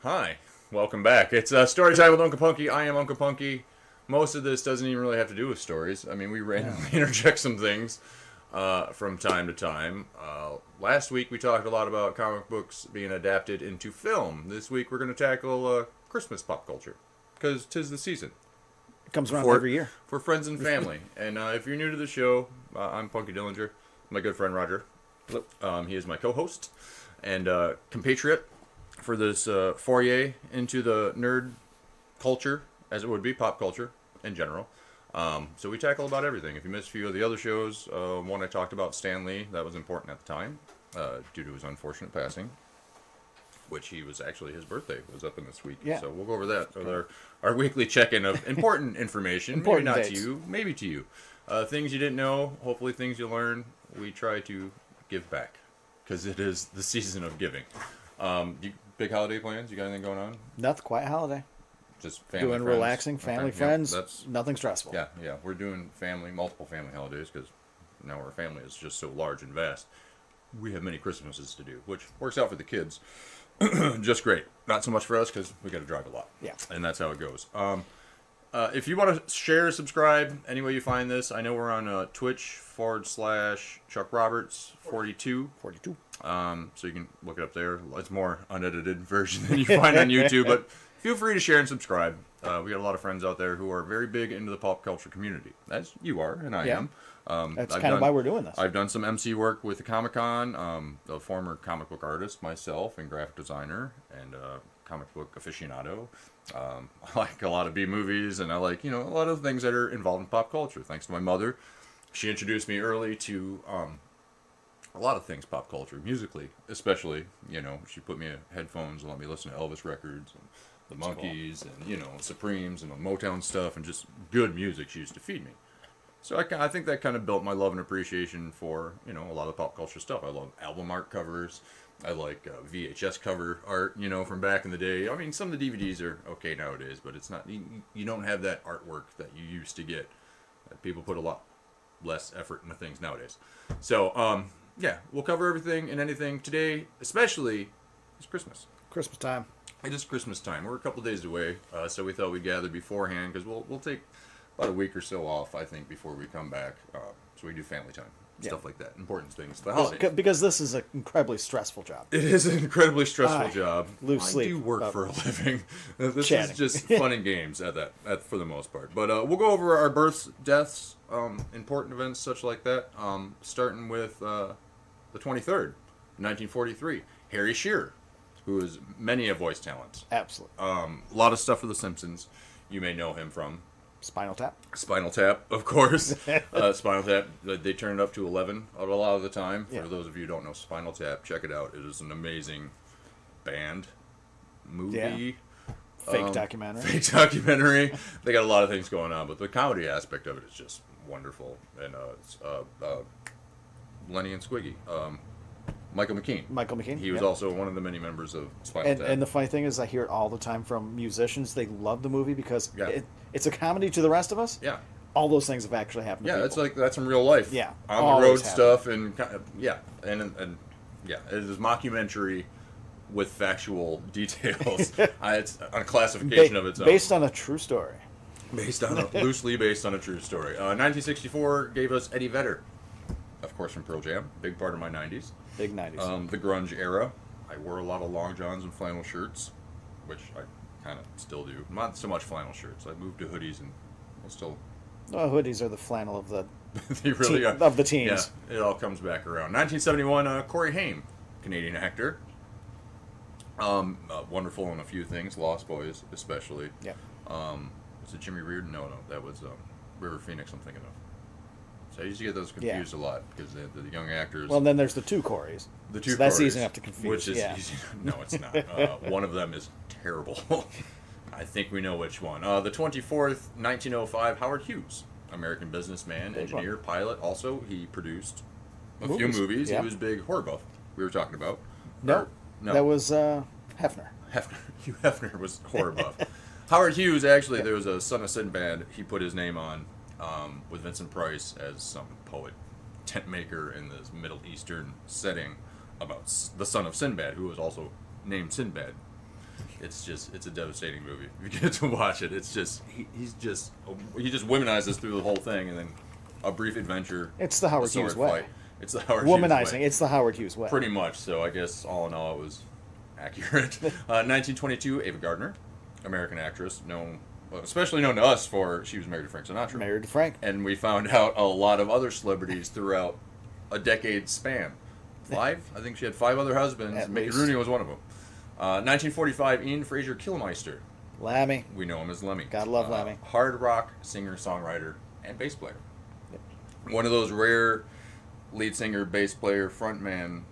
Hi, welcome back. It's Storytime with Uncle Punky. I am Uncle Punky. Most of this doesn't even really have to do with stories. I mean, we randomly interject some things from time to time. Last week we talked a lot about comic books being adapted into film. This week we're going to tackle Christmas pop culture, because 'tis the season. It comes around every year. For friends and family. And if you're new to the show, I'm Punky Dillinger. My good friend Roger. He is my co-host and compatriot for this foray into the nerd culture, as it would be, pop culture in general. So we tackle about everything. If you missed a few of the other shows, one I talked about Stan Lee, that was important at the time, due to his unfortunate passing, which his birthday was up in this week. Yeah. So we'll go over that with our weekly check-in of important information. Important maybe not dates. to you, maybe to you. Things you didn't know, hopefully things you learn. We try to give back, because it is the season of giving. Big holiday plans? You got anything going on? Nothing, quiet holiday. Just family, Doing friends. relaxing, family, Okay, friends. Yeah, that's, nothing stressful. yeah. We're doing multiple family holidays, because now our family is just so large and vast. We have many Christmases to do, which works out for the kids. Just great. Not so much for us, because we got to drive a lot. Yeah. And that's how it goes. If you want to share, subscribe, any way you find this, I know we're on Twitch /Chuck Roberts 42. 42. So you can look it up there. It's more unedited version than you find on YouTube, but feel free to share and subscribe. We got a lot of friends out there who are very big into the pop culture community, as you are, and I am. That's kind of why we're doing this. I've done some MC work with the Comic-Con, a former comic book artist myself, and graphic designer, and comic book aficionado. I like a lot of B-movies, and I like, a lot of things that are involved in pop culture. Thanks to my mother. She introduced me early to a lot of things pop culture, musically especially. She put me in headphones and let me listen to Elvis records and the Monkees and, Supremes and the Motown stuff and just good music she used to feed me. So I think that kind of built my love and appreciation for, a lot of pop culture stuff. I love album art covers. I like VHS cover art, from back in the day. I mean, some of the DVDs are okay nowadays, but it's not, you don't have that artwork that you used to get. People put a lot less effort into things nowadays. So, yeah, we'll cover everything and anything today, especially it's Christmas. Christmas time. It is Christmas time. We're a couple days away, so we thought we'd gather beforehand, because we'll take about a week or so off, I think, before we come back. So we do family time, stuff like that, important things. The holidays. Because this is an incredibly stressful job. It is an incredibly stressful job. Lose sleep. I do work for a living. This chatting. is just fun and games at for the most part. But we'll go over our births, deaths, important events, such like that. Starting with the 23rd, 1943. Harry Shearer, who is many a voice talent. Absolutely. A lot of stuff for The Simpsons. You may know him from Spinal Tap. Spinal Tap, of course. Spinal Tap, they turn it up to 11 a lot of the time. For those of you who don't know Spinal Tap, check it out. It is an amazing band, movie. Fake documentary. Fake documentary. They got a lot of things going on, but the comedy aspect of it is just wonderful. And it's Lenny and Squiggy. Michael McKean. Michael McKean. He was also one of the many members of Spinal Tap. And the funny thing is, I hear it all the time from musicians. They love the movie because it's a comedy to the rest of us. Yeah. All those things have actually happened to people. That's in real life. Yeah. On the road stuff and it is mockumentary with factual details. It's on a classification of its own. Based on a true story. Loosely based on a true story. 1964 gave us Eddie Vedder, of course, from Pearl Jam. Big part of my 90s. Big 90s. The grunge era. I wore a lot of long johns and flannel shirts, which I kind of still do. Not so much flannel shirts. I moved to hoodies and I'll still... hoodies are the flannel of the they really are. Of the teens. Yeah, it all comes back around. 1971, Corey Haim, Canadian actor. Wonderful in a few things. Lost Boys, especially. Yeah. Was it Jimmy Reardon? No, that was River Phoenix I'm thinking of. So I used to get those confused a lot, because the young actors... Well, then there's the two Corys. The two Corys. That's easy enough to confuse. Which is easy. No, it's not. One of them is terrible. I think we know which one. The 24th, 1905, Howard Hughes. American businessman, engineer, pilot. Also, he produced a few movies. Yeah. He was big horror buff. We were talking about. No. That was Hefner. Hugh Hefner was horror buff. Howard Hughes, actually, there was a Son of Sinbad he put his name on with Vincent Price as some poet, tent maker in this Middle Eastern setting about the son of Sinbad, who was also named Sinbad. it's a devastating movie. If you get to watch it, it's just he just womanizes through the whole thing, and then a brief adventure. It's the Howard Hughes way. Fight. It's the Howard Hughes way. Womanizing. It's the Howard Hughes way. Pretty much. So I guess all in all, it was accurate. 1922, Ava Gardner, American actress, especially known to us for she was married to Frank Sinatra. Married to Frank. And we found out a lot of other celebrities throughout a decade span. 5? I think she had 5 other husbands. Mickey Rooney was one of them. 1945, Ian Fraser Killmeister. Lemmy. We know him as Lemmy. Gotta love Lemmy. Hard rock singer, songwriter, and bass player. Yep. One of those rare lead singer, bass player, frontman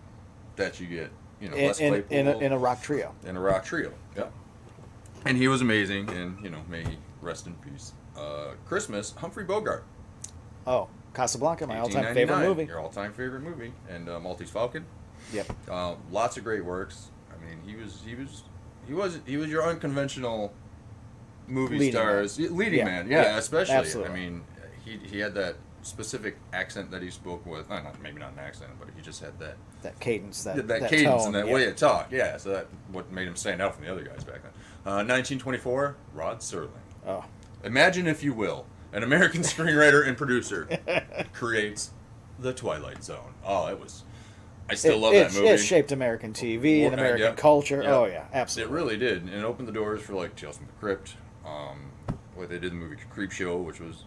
that you get. Les Claypool. In a rock trio. In a rock trio. Yep. And he was amazing, and may he rest in peace. Christmas, Humphrey Bogart. Oh, Casablanca, my all-time favorite movie. Your all-time favorite movie, and Maltese Falcon. Yep. Lots of great works. I mean, he was your unconventional movie leading man. Yeah, especially. Absolutely. I mean, he had that specific accent that he spoke with. Maybe not an accent, but he just had that cadence, that cadence tone, and that way of talk. Yeah, so that what made him stand out from the other guys back then. 1924, Rod Serling. Oh. Imagine, if you will, an American screenwriter and producer creates The Twilight Zone. Oh, it was. I still love that movie. It shaped American TV and American culture. Yep. Oh, yeah, absolutely. It really did. And it opened the doors for, Tales from the Crypt. What they did in the movie Creepshow, which was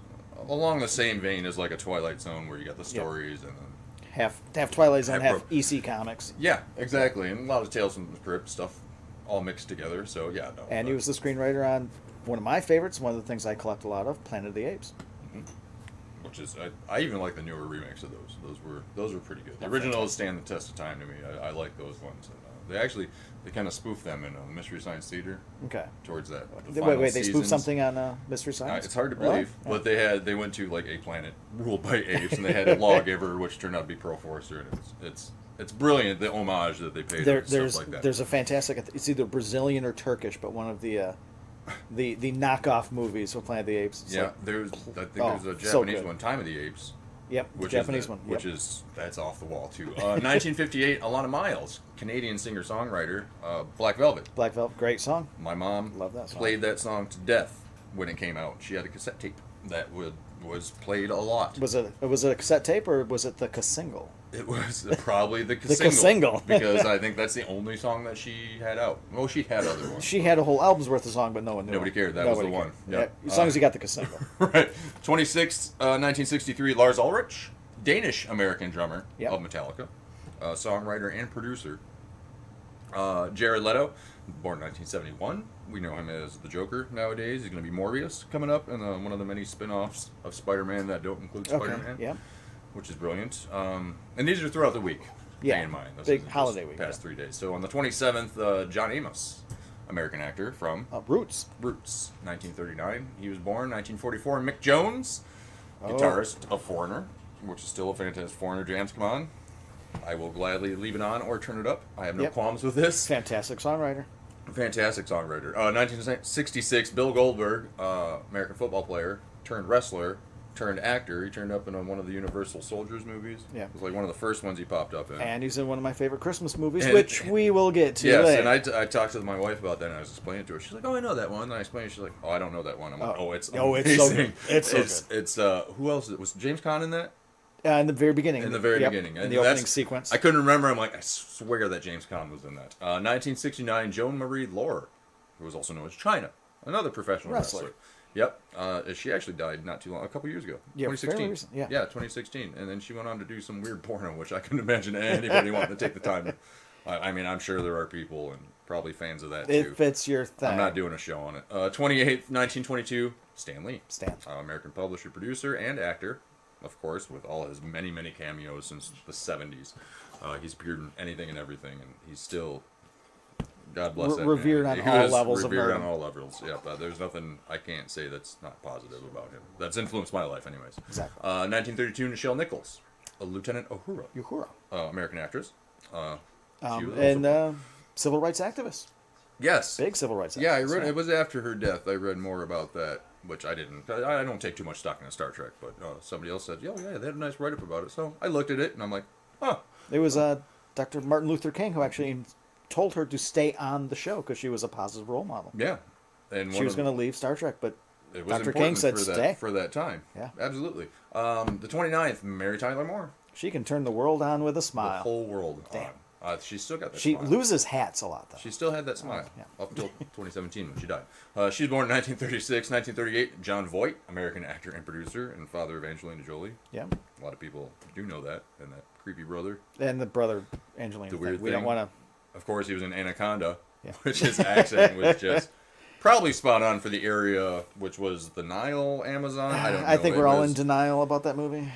along the same vein as, a Twilight Zone, where you got the stories and then... Half Twilight Zone, half EC Comics. Yeah, exactly. And a lot of Tales from the Crypt stuff all mixed together. So, yeah. No, and he was the screenwriter on one of my favorites, one of the things I collect a lot of, Planet of the Apes. Mm-hmm. Which is, I even like the newer remakes of those. Those were pretty good. The originals stand the test of time to me. I like those ones. And, they kind of spoofed them in Mystery Science Theater. Okay. Towards that. Wait, they spoofed something on Mystery Science? It's hard to believe, but they went to a planet ruled by apes, and they had a lawgiver, which turned out to be Pearl Forcer, and it's brilliant, the homage that they paid. Stuff like that. There's a fantastic. It's either Brazilian or Turkish, but one of the knockoff movies of Planet of the Apes. I think there's a Japanese one, Time of the Apes. Yep, Japanese one. Which is, that's off the wall, too. 1958, Alana Miles, Canadian singer-songwriter, Black Velvet. Black Velvet, great song. My mom Love that song. Played that song to death when it came out. She had a cassette tape that was played a lot. Was it a cassette tape, or was it the single? It was probably the the single. Because I think that's the only song that she had out. Well, she had other ones. She had a whole album's worth of song, but no one knew. Nobody cared. That was the one. Yep. As long as you got the single. Right. 1963, Lars Ulrich, Danish-American drummer of Metallica, songwriter and producer. Jared Leto, born in 1971. We know him as the Joker nowadays. He's going to be Morbius coming up in one of the many spin-offs of Spider-Man that don't include Spider-Man. Yeah. Which is brilliant. And these are throughout the week. Yeah. Bear in mind. This big holiday week. Past 3 days. So on the 27th, John Amos, American actor from Roots. 1939. He was born 1944. Mick Jones, guitarist of Foreigner, which is still a fantastic Foreigner jams. Come on. I will gladly leave it on or turn it up. I have no qualms with this. Fantastic songwriter. 1966, Bill Goldberg, American football player, turned wrestler, turned actor. He turned up in one of the Universal Soldiers movies. Yeah. It was one of the first ones he popped up in. And he's in one of my favorite Christmas movies, which we will get to later. Yes, and I talked to my wife about that, and I was explaining it to her. She's like, oh, I know that one. And I explained it. She's like, oh, I don't know that one. I'm like, it's amazing. It's so good. It's so good. It's who else? Was James Caan in that? In the very beginning. In the very beginning. In the opening sequence. I couldn't remember. I'm like, I swear that James Caan was in that. 1969, Joan Marie Laure, who was also known as China, another professional wrestler. Yep. She actually died not too long, a couple years ago. Yeah, 2016. Recent, yeah, 2016. And then she went on to do some weird porno, which I couldn't imagine anybody wanting to take the time to. I mean, I'm sure there are people and probably fans of that too. If it's your thing. I'm not doing a show on it. 28th, 1922, Stan Lee. Stan. American publisher, producer, and actor. Of course, with all his many, many cameos since the 70s. He's appeared in anything and everything, and he's still, God bless that revered man. on all levels. Revered on all levels, yeah. There's nothing I can't say that's not positive about him. That's influenced my life, anyways. Exactly. 1932, Nichelle Nichols, Lieutenant Uhura. American actress. Civil rights activist. Yes. Big civil rights activist. Yeah, I read. It was after her death. I read more about that. Which I didn't. I don't take too much stock in Star Trek, but somebody else said, yeah, they had a nice write-up about it. So I looked at it, and I'm like, huh. It was Dr. Martin Luther King who actually told her to stay on the show because she was a positive role model. Yeah, and She was going to leave Star Trek, but it was Dr. King said stay. for that time. Yeah. Absolutely. The 29th, Mary Tyler Moore. She can turn the world on with a The smile. whole world Damn. on. She's still got that She smile. loses hats a lot, though. She still had that smile yeah. up until 2017 when she died. She was born in 1936, 1938. John Voight, American actor and producer, and father of Angelina Jolie. Yeah. A lot of people do know that, and that creepy brother. And the brother, Angelina. The weird we don't thing. want Of course, he was in Anaconda, Yeah. which his accent was just probably spot on for the area, which was the Nile, Amazon. I don't know. I think It we're all was- in denial about that movie.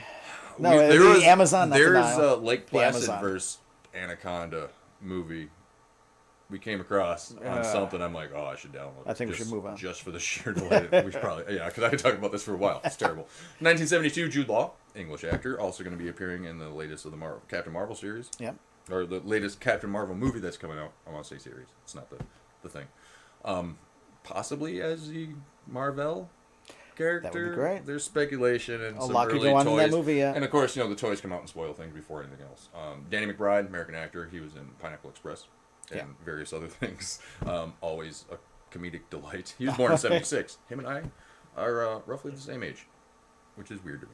No, there the was- Amazon, not the There's Nile. Lake The Placid Amazon. versus Anaconda movie we came across on something. I'm like, oh, I should download it. I think we should move on. Just for the sheer delight. We should probably, yeah, because I could talk about this for a while. It's terrible. 1972, Jude Law, English actor, also going to be appearing in the latest of the Captain Marvel series. Yeah. Or the latest Captain Marvel movie that's coming out. I want to say series. It's not the thing. Possibly as the Marvel character. That would be great. There's speculation and A some lot could early go on toys. in that movie, yeah. And of course, the toys come out and spoil things before anything else. Danny McBride, American actor, he was in Pineapple Express and various other things. Always a comedic delight. He was born in 76. Him and I are roughly the same age, which is weird to me.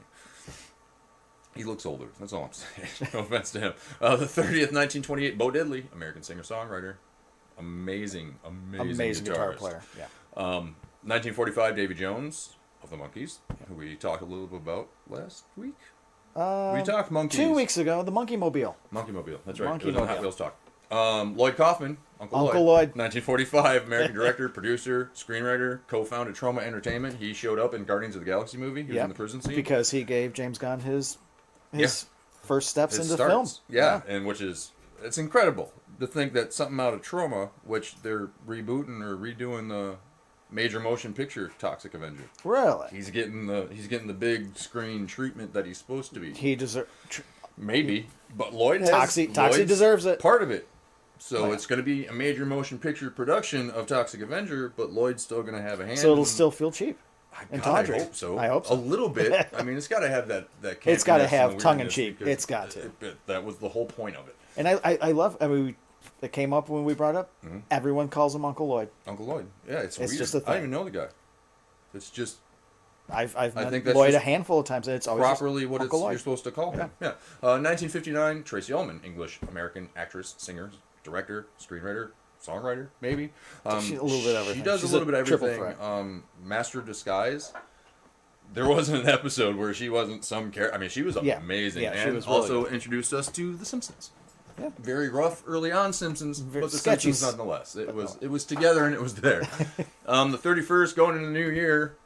He looks older. That's all I'm saying. No offense to him. The 30th, 1928, Bo Diddley, American singer-songwriter. Amazing guitar player. Yeah. 1945, Davy Jones of the Monkees, who we talked a little bit about last week. We talked Monkees. 2 weeks ago, the Monkey Mobile. Monkey Mobile, that's right. Monkey It was on Mobile. Hot Wheels Talk. Lloyd Kaufman, Uncle Lloyd. 1945, American director, producer, screenwriter, co-founded Troma Entertainment. He showed up in Guardians of the Galaxy movie. He was in the prison scene. Because he gave James Gunn his first steps His into starts. film. Yeah, and it's incredible to think that something out of Troma, which they're rebooting or redoing the major motion picture Toxic Avenger. Really? He's getting the big screen treatment that he's supposed to be. He deserves... Maybe, but Lloyd has Toxic Lloyd's deserves it. Part of it. So Oh, it's going to be a major motion picture production of Toxic Avenger, but Lloyd's still going to have a hand. So it'll still feel cheap. And I tawdry. hope so. I hope so. A little bit. I mean, it's got to have that. It's gotta campiness have and tongue-in-cheek. weirdness It's got to. because that was the whole point of it. And I love... I mean, it came up when we brought up. Mm-hmm. Everyone calls him Uncle Lloyd. Uncle Lloyd. Yeah, it's weird. just a I thing. don't even know the guy. It's just I've I met think that's Lloyd a just handful of times, and it's always properly just what Uncle Lloyd. you're supposed to call him. Yeah. 1959, Tracy Ullman, English American actress, singer, director, screenwriter, songwriter, maybe. She's a little bit of everything. She does She's a little bit of triple everything. threat. Master of Disguise. There wasn't an episode where she wasn't some character. I mean, she was amazing. Yeah, she and was really also good. introduced us to The Simpsons. Yeah. Very rough early on Simpsons, Very but The sketchy. Simpsons nonetheless. It was together and it was there. The 31st, going into the new year.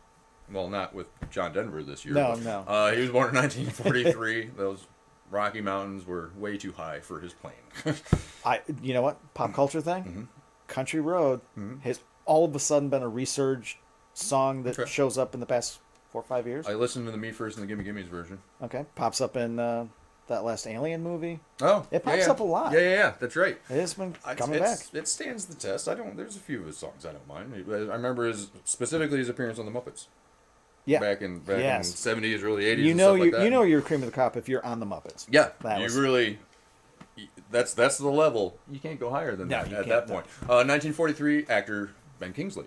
Well, not with John Denver this year. No, but, no. he was born in 1943. Those Rocky Mountains were way too high for his plane. You know what? Pop culture thing? Mm-hmm. Country Road has all of a sudden been a resurged song that Okay. shows up in the past 4 or 5 years. I listened to the Me First and the Gimme Gimmes version. Okay. Pops up in that last Alien movie. Oh, It pops up a lot. Yeah. That's right. It has been coming back. It stands the test. There's a few of his songs I don't mind. I remember specifically his appearance on the Muppets. Yeah. Back in Yes. 70s, early 80s. You and know stuff like that. you know you're cream of the crop if you're on the Muppets. Yeah, That you was- really. That's the level. You can't go higher than No, that you at can't, that point. 1943, actor Ben Kingsley,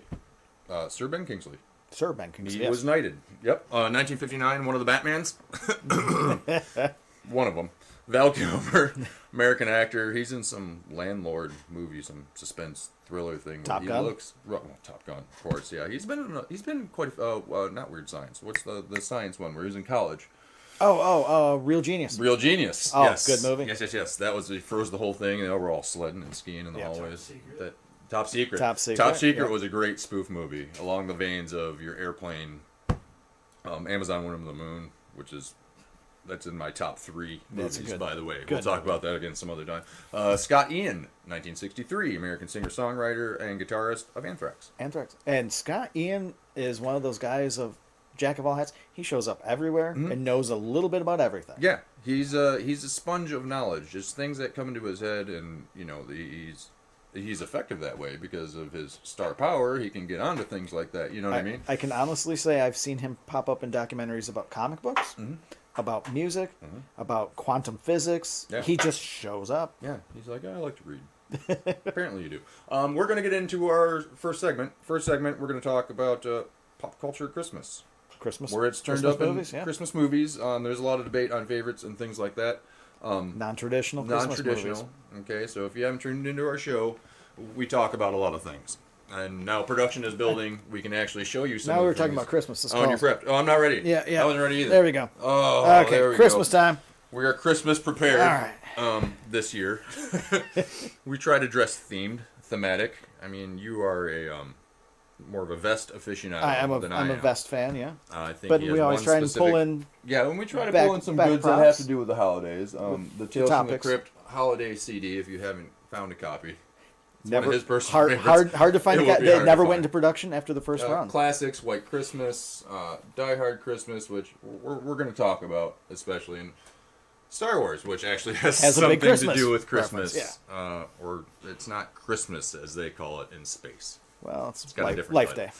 Sir Ben Kingsley. Sir Ben Kingsley. He was knighted. Yep. 1959, one of the Batmans. One of them. Val Kilmer, American actor. He's in some landlord movie, some suspense thriller thing. where Top he Gun? Looks, well, Top Gun, of course. Yeah, he's been quite. Not Weird Science. What's the science one where he was in college? Real Genius. Real Genius. Oh, yes. good movie. Yes. That was he froze the whole thing, and they were all sledding and skiing in the hallways. Top Secret. Top Secret, Top Secret yeah. was a great spoof movie along the veins of your airplane. Amazon Went Over the Moon, that's in my top 3 That's movies, good. by the way. Good We'll talk movie. about that again some other time. Scott Ian, 1963, American singer-songwriter and guitarist of Anthrax. Anthrax. And Scott Ian is one of those guys of jack of all hats. He shows up everywhere and knows a little bit about everything. Yeah, he's a sponge of knowledge. Just things that come into his head, and he's effective that way because of his star power. He can get onto things like that. You know what I mean? I can honestly say I've seen him pop up in documentaries about comic books, about music, about quantum physics. Yeah. He just shows up. Yeah, he's like, I like to read. Apparently you do. We're going to get into our first segment. First segment, we're going to talk about pop culture Christmas. Christmas. Where it's turned Christmas up movies, in yeah. Christmas movies. There's a lot of debate on favorites and things like that. Non-traditional Christmas movies. Okay, so if you haven't tuned into our show, we talk about a lot of things. And now production is building. We can actually show you some. Now of we're the talking things. about Christmas. Oh, and you're prepped. Oh, I'm not ready. Yeah. I wasn't ready either. There we go. Oh, okay. there we Christmas go. time. We are Christmas prepared. All right. This year, we try to dress thematic. I mean, you are a more of a vest aficionado than I am. I'm a vest fan, yeah. I think but he we has always one try and specific, pull in. Yeah, when we try to back- pull in some back goods that props. have to do with the holidays. The Tales from the topics. Crypt holiday CD. If you haven't found a copy, it's Never one of his personal favorites. hard to find. It will be They hard to never find. went into production after the first run. Classics, White Christmas, Die Hard Christmas, which we're going to talk about, especially in Star Wars, which actually has a big something to Christmas do with Christmas. reference, Or it's not Christmas, as they call it in space. Well, it's got a different Life title. Day.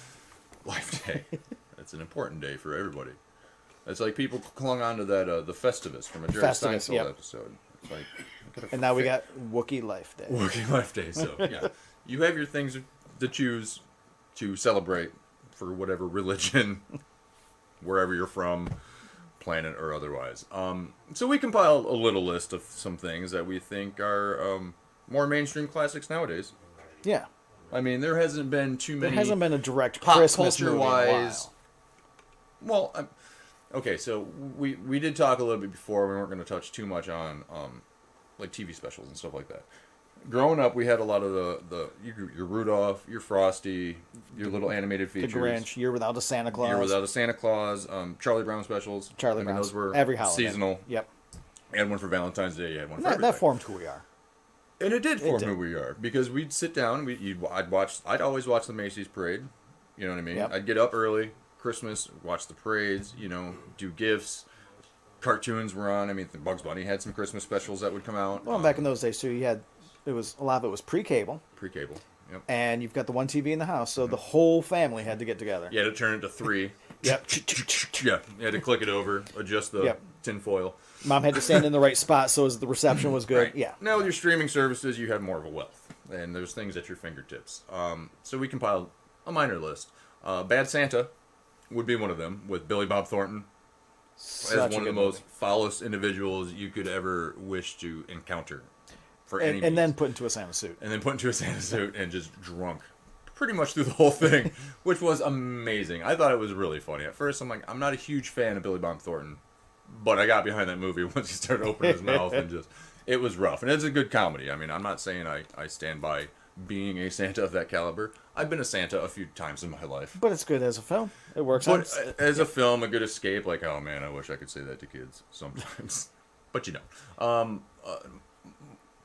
Life Day. It's an important day for everybody. It's like people clung on to that the Festivus from a Jerry Festivus, Seinfeld yep. episode. It's like, And now we got Wookiee Life Day. Working Life Day. So yeah, you have your things to choose to celebrate for whatever religion, wherever you're from, planet or otherwise. So we compiled a little list of some things that we think are more mainstream classics nowadays. Yeah. I mean, there hasn't been too many. There hasn't been a direct pop Christmas culture movie in a wise. while. Well, okay, so we did talk a little bit before. We weren't going to touch too much on like TV specials and stuff like that. Growing up, we had a lot of your Rudolph, your Frosty, your little animated The features. Grinch, Year Without a Santa Claus. Year Without a Santa Claus, Charlie Brown specials. Charlie I mean, Brown's. those were Every holiday. seasonal. Yep. You had one for Valentine's Day. You had one for That everything. formed who we are. And it did form did. who we are, because we'd sit down. I'd always watch the Macy's parade. You know what I mean? Yep. I'd get up early, Christmas, watch the parades. Do gifts. Cartoons were on. I mean, Bugs Bunny had some Christmas specials that would come out. Well, back in those days too, you had a lot of it was pre-cable, Pre-cable. Yep. and you've got the one TV in the house, so the whole family had to get together. You had to turn it to 3. Yep. Yeah. You had to click it over, adjust the Yep. tinfoil. Mom had to stand in the right spot so as the reception was good. Right. Yeah. Now with your streaming services, you have more of a wealth, and there's things at your fingertips. So we compiled a minor list. Bad Santa would be one of them, with Billy Bob Thornton Such as a one of the good most movie. foulest individuals you could ever wish to encounter for any And then means. put into a Santa suit. And then put into a Santa suit and just drunk pretty much through the whole thing, which was amazing. I thought it was really funny. At first, I'm like, I'm not a huge fan of Billy Bob Thornton, but I got behind that movie once he started opening his mouth and just, it was rough. And it's a good comedy. I mean, I'm not saying I stand by being a Santa of that caliber. I've been a Santa a few times in my life. But it's good as a film. It works But out. as a film, a good escape, like, oh man, I wish I could say that to kids sometimes. But you know.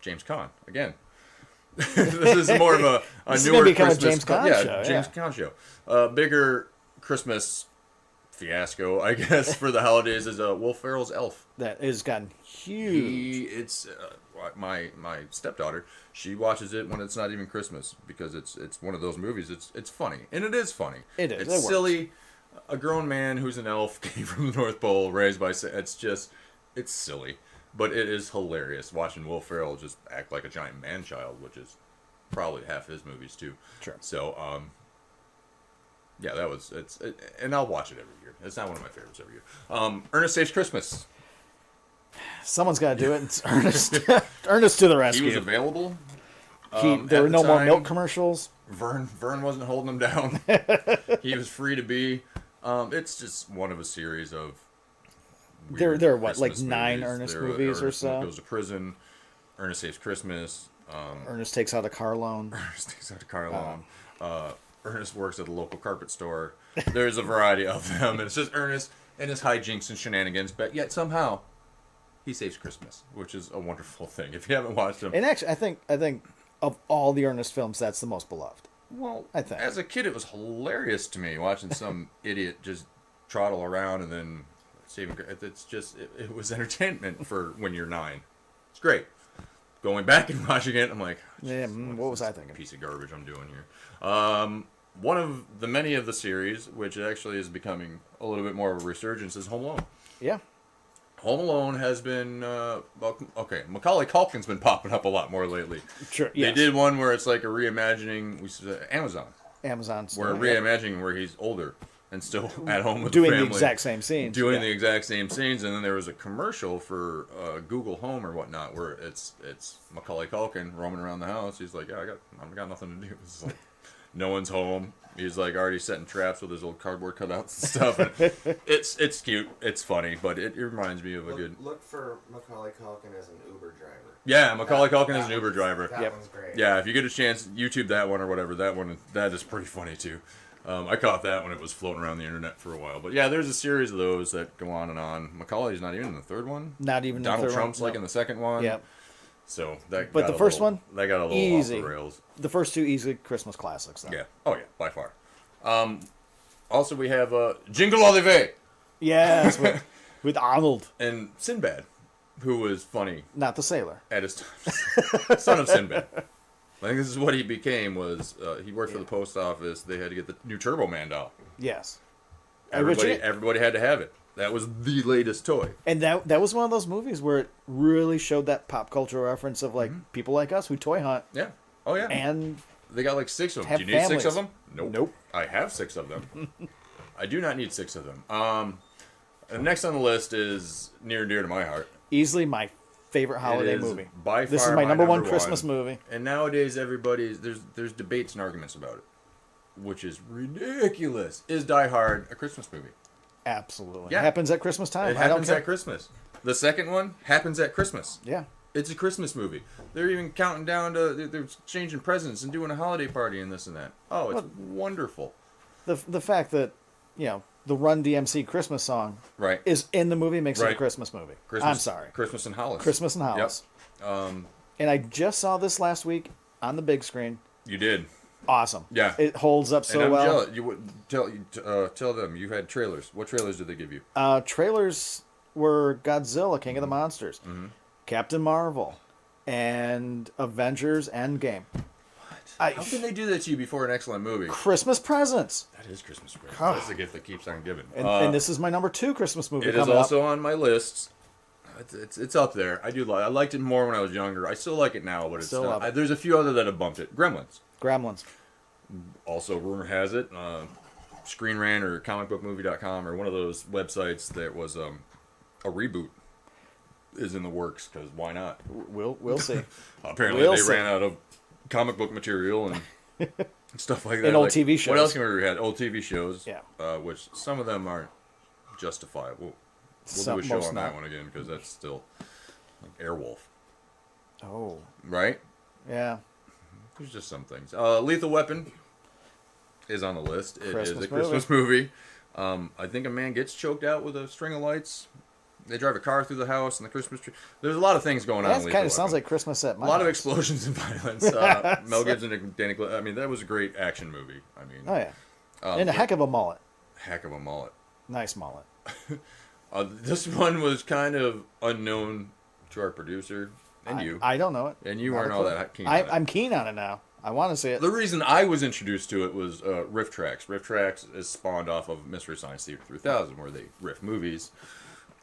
James Caan, again. This is more of a This is newer gonna become a Christmas James Caan show, James Caan show. Bigger Christmas fiasco, I guess, for the holidays is Will Ferrell's Elf. That has gotten huge. It's my stepdaughter. She watches it when it's not even Christmas, because it's one of those movies. It's funny, and it is funny. It is. It's It works. silly. A grown man who's an elf came from the North Pole, raised by. It's silly, but it is hilarious watching Will Ferrell just act like a giant man child, which is probably half his movies too. Sure. So yeah, and I'll watch it every year. It's not one of my favorites every year. Ernest Saves Christmas. Someone's got to do it. It's Ernest. Ernest to the He rescue. was available. There at were the no more time. milk commercials. Vern wasn't holding him down. He was free to be. It's just one of a series of weird There are what, like Christmas 9 movies. Ernest There- movies or Ernest so? Goes to prison. Ernest Saves Christmas. Ernest takes out a car loan. Ernest takes out a car loan. Ernest works at a local carpet store. There's a variety of them. And it's just Ernest and his hijinks and shenanigans, but yet somehow he saves Christmas, which is a wonderful thing. If you haven't watched them, And actually, I think of all the Ernest films, that's the most beloved. well, I think. as a kid, it was hilarious to me watching some idiot just trottle around and then saving. It's just it was entertainment for when you're 9. It's great. Going back and watching it, I'm like, Yeah, what was I this thinking? piece of garbage I'm doing here. One of the many of the series, which actually is becoming a little bit more of a resurgence, is Home Alone. Yeah. Home Alone has been okay. Macaulay Culkin's been popping up a lot more lately. Sure. They Yes. did one where it's like a reimagining. Amazon. Amazon. Where reimagining where he's older and still at home with doing the family, the exact same scenes. doing the exact same scenes. And then there was a commercial for Google Home or whatnot where it's Macaulay Culkin roaming around the house. He's like, yeah, I got nothing to do. It's like, no one's home. He's like already setting traps with his old cardboard cutouts and stuff. And it's cute. It's funny, but it reminds me of a good. Look for Macaulay Culkin as an Uber driver. Yeah, Macaulay Culkin is an Uber driver. That one's great. Yeah, if you get a chance, YouTube that one or whatever. That is pretty funny too. I caught that when it was floating around the internet for a while. But yeah, there's a series of those that go on and on. Macaulay's not even in the third one. Not even Donald in the third Trump's one. like in the second one. Yep. So that. But got the a first little- one, that got a little easy. off the rails. The first two easily Christmas classics. Though. Yeah. Oh yeah, by far. Also, we have Jingle All the Way Yes, with Arnold, and Sinbad, who was funny not the sailor. at his time. Son of Sinbad. I think this is what he became. Was he worked for the post office? They had to get the new Turbo Man doll. Yes. Everybody had to have it. That was the latest toy. And that was one of those movies where it really showed that pop culture reference of like people like us who toy hunt Yeah. Oh yeah. and They got like 6 of them. have Do you need 6 families. of them? Nope. Nope. I have 6 of them. I do not need 6 of them. And next on the list is near and dear to my heart. easily my favorite holiday It is movie. by This far is my number one one. Christmas movie. And nowadays, there's debates and arguments about it, which is ridiculous. Is Die Hard a Christmas movie? Absolutely. Yeah. It happens at Christmas time. It I don't happens care. at Christmas. The second one happens at Christmas. Yeah. It's a Christmas movie. They're even counting down to they're exchanging presents and doing a holiday party and this and that. Oh, it's wonderful. The fact that, the Run DMC Christmas song Right. is in the movie makes it a Right. Christmas movie. Christmas, I'm sorry. Christmas in Hollis. Christmas in Hollis. Yep. And I just saw this last week on the big screen. You did. Awesome. Yeah. It holds up so and I'm well. jealous. You would tell them you had trailers. What trailers did they give you? Trailers were Godzilla, King of the Monsters, Mm-hmm. Captain Marvel, and Avengers Endgame. How can they do that to you before an excellent movie? Christmas presents. That is Christmas present. That's the gift that keeps on giving. And this is my number 2 Christmas movie It is coming also up. on my list. It's up there. I liked it more when I was younger. I still like it now, but it's Still not. love it. There's a few other that have bumped it. Gremlins. Gremlins. Also, rumor has it, Screen Rant or comicbookmovie.com or one of those websites that was a reboot is in the works because why not? We'll see. Apparently, We'll they see. ran out of comic book material and stuff like that. And old Like, TV shows. What else can we had? Old TV shows. Yeah. Which some of them aren't justifiable. We'll Some- do a show most on not. that one again because that's still like Airwolf, Oh, right? yeah. There's just some things. Lethal Weapon is on the list. It is Christmas a Christmas movie. I think a man gets choked out with a string of lights. They drive a car through the house and the Christmas tree. There's a lot of things going on. That in kind Lethal of sounds Weapon. like Christmas at my A lot of house. explosions and violence. Mel Gibson and Danny I mean, that was a great action movie. I mean, Oh, yeah. And a heck of a mullet. heck of a mullet. Nice mullet. This one was kind of unknown to our producer and you. I don't know it. And you Not weren't a all clue. that keen on it. I'm keen on it now. I want to see it. The reason I was introduced to it was Riff Tracks. Riff Tracks is spawned off of Mystery Science Theater 3000, where they riff movies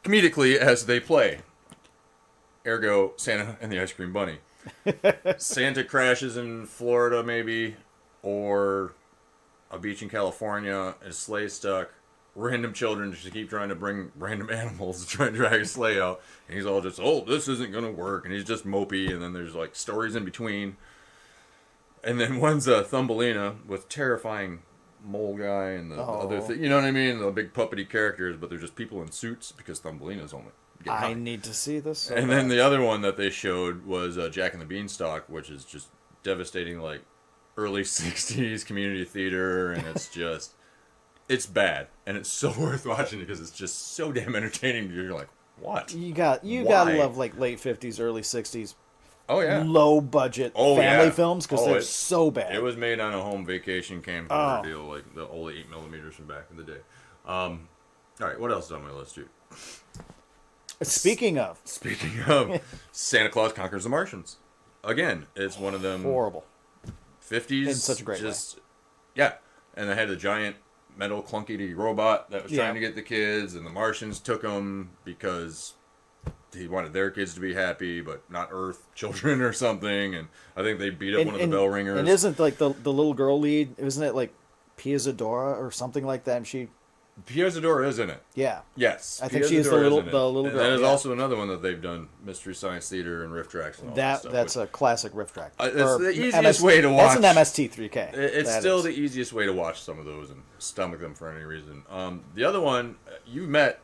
comedically as they play. Ergo, Santa and the Ice Cream Bunny. Santa crashes in Florida, maybe, or a beach in California, his sleigh stuck. Random children just keep trying to bring random animals to try and drag a sleigh out. And he's all just, this isn't going to work. And he's just mopey. And then there's like stories in between. And then one's a Thumbelina with terrifying mole guy and the other thing. You know what I mean? The big puppety characters, but they're just people in suits because Thumbelina's only. I need to see this. So And then the other one that they showed was Jack and the Beanstalk, which is just devastating, like early 60s community theater. And it's just, it's bad. And it's so worth watching because it's just so damn entertaining. You're like, what? You gotta Why? love like late 50s, early 60s. Oh, yeah. Low budget family films because they're so bad. It was made on a home vacation camcorder deal, like the old 8mm from back in the day. All right, what else is on my list, dude? Speaking of Santa Claus Conquers the Martians. Again, it's one of them horrible 50s. in such a great way. Yeah, and they had a giant metal clunky robot that was Yeah. trying to get the kids, and the Martians took them because he wanted their kids to be happy, but not Earth children or something. And I think they beat up one of the bell ringers. And isn't like the little girl lead? Isn't it like Pia Zadora or something like that? And she. Pia Zadora is in it. Yeah. Yes. I think she is the little girl. And there's also another one that they've done, Mystery Science Theater and Riff Tracks and all that stuff. That's a classic Riff Track. It's the easiest way to watch. That's an MST3K. It's still the easiest way to watch some of those and stomach them for any reason. The other one, you met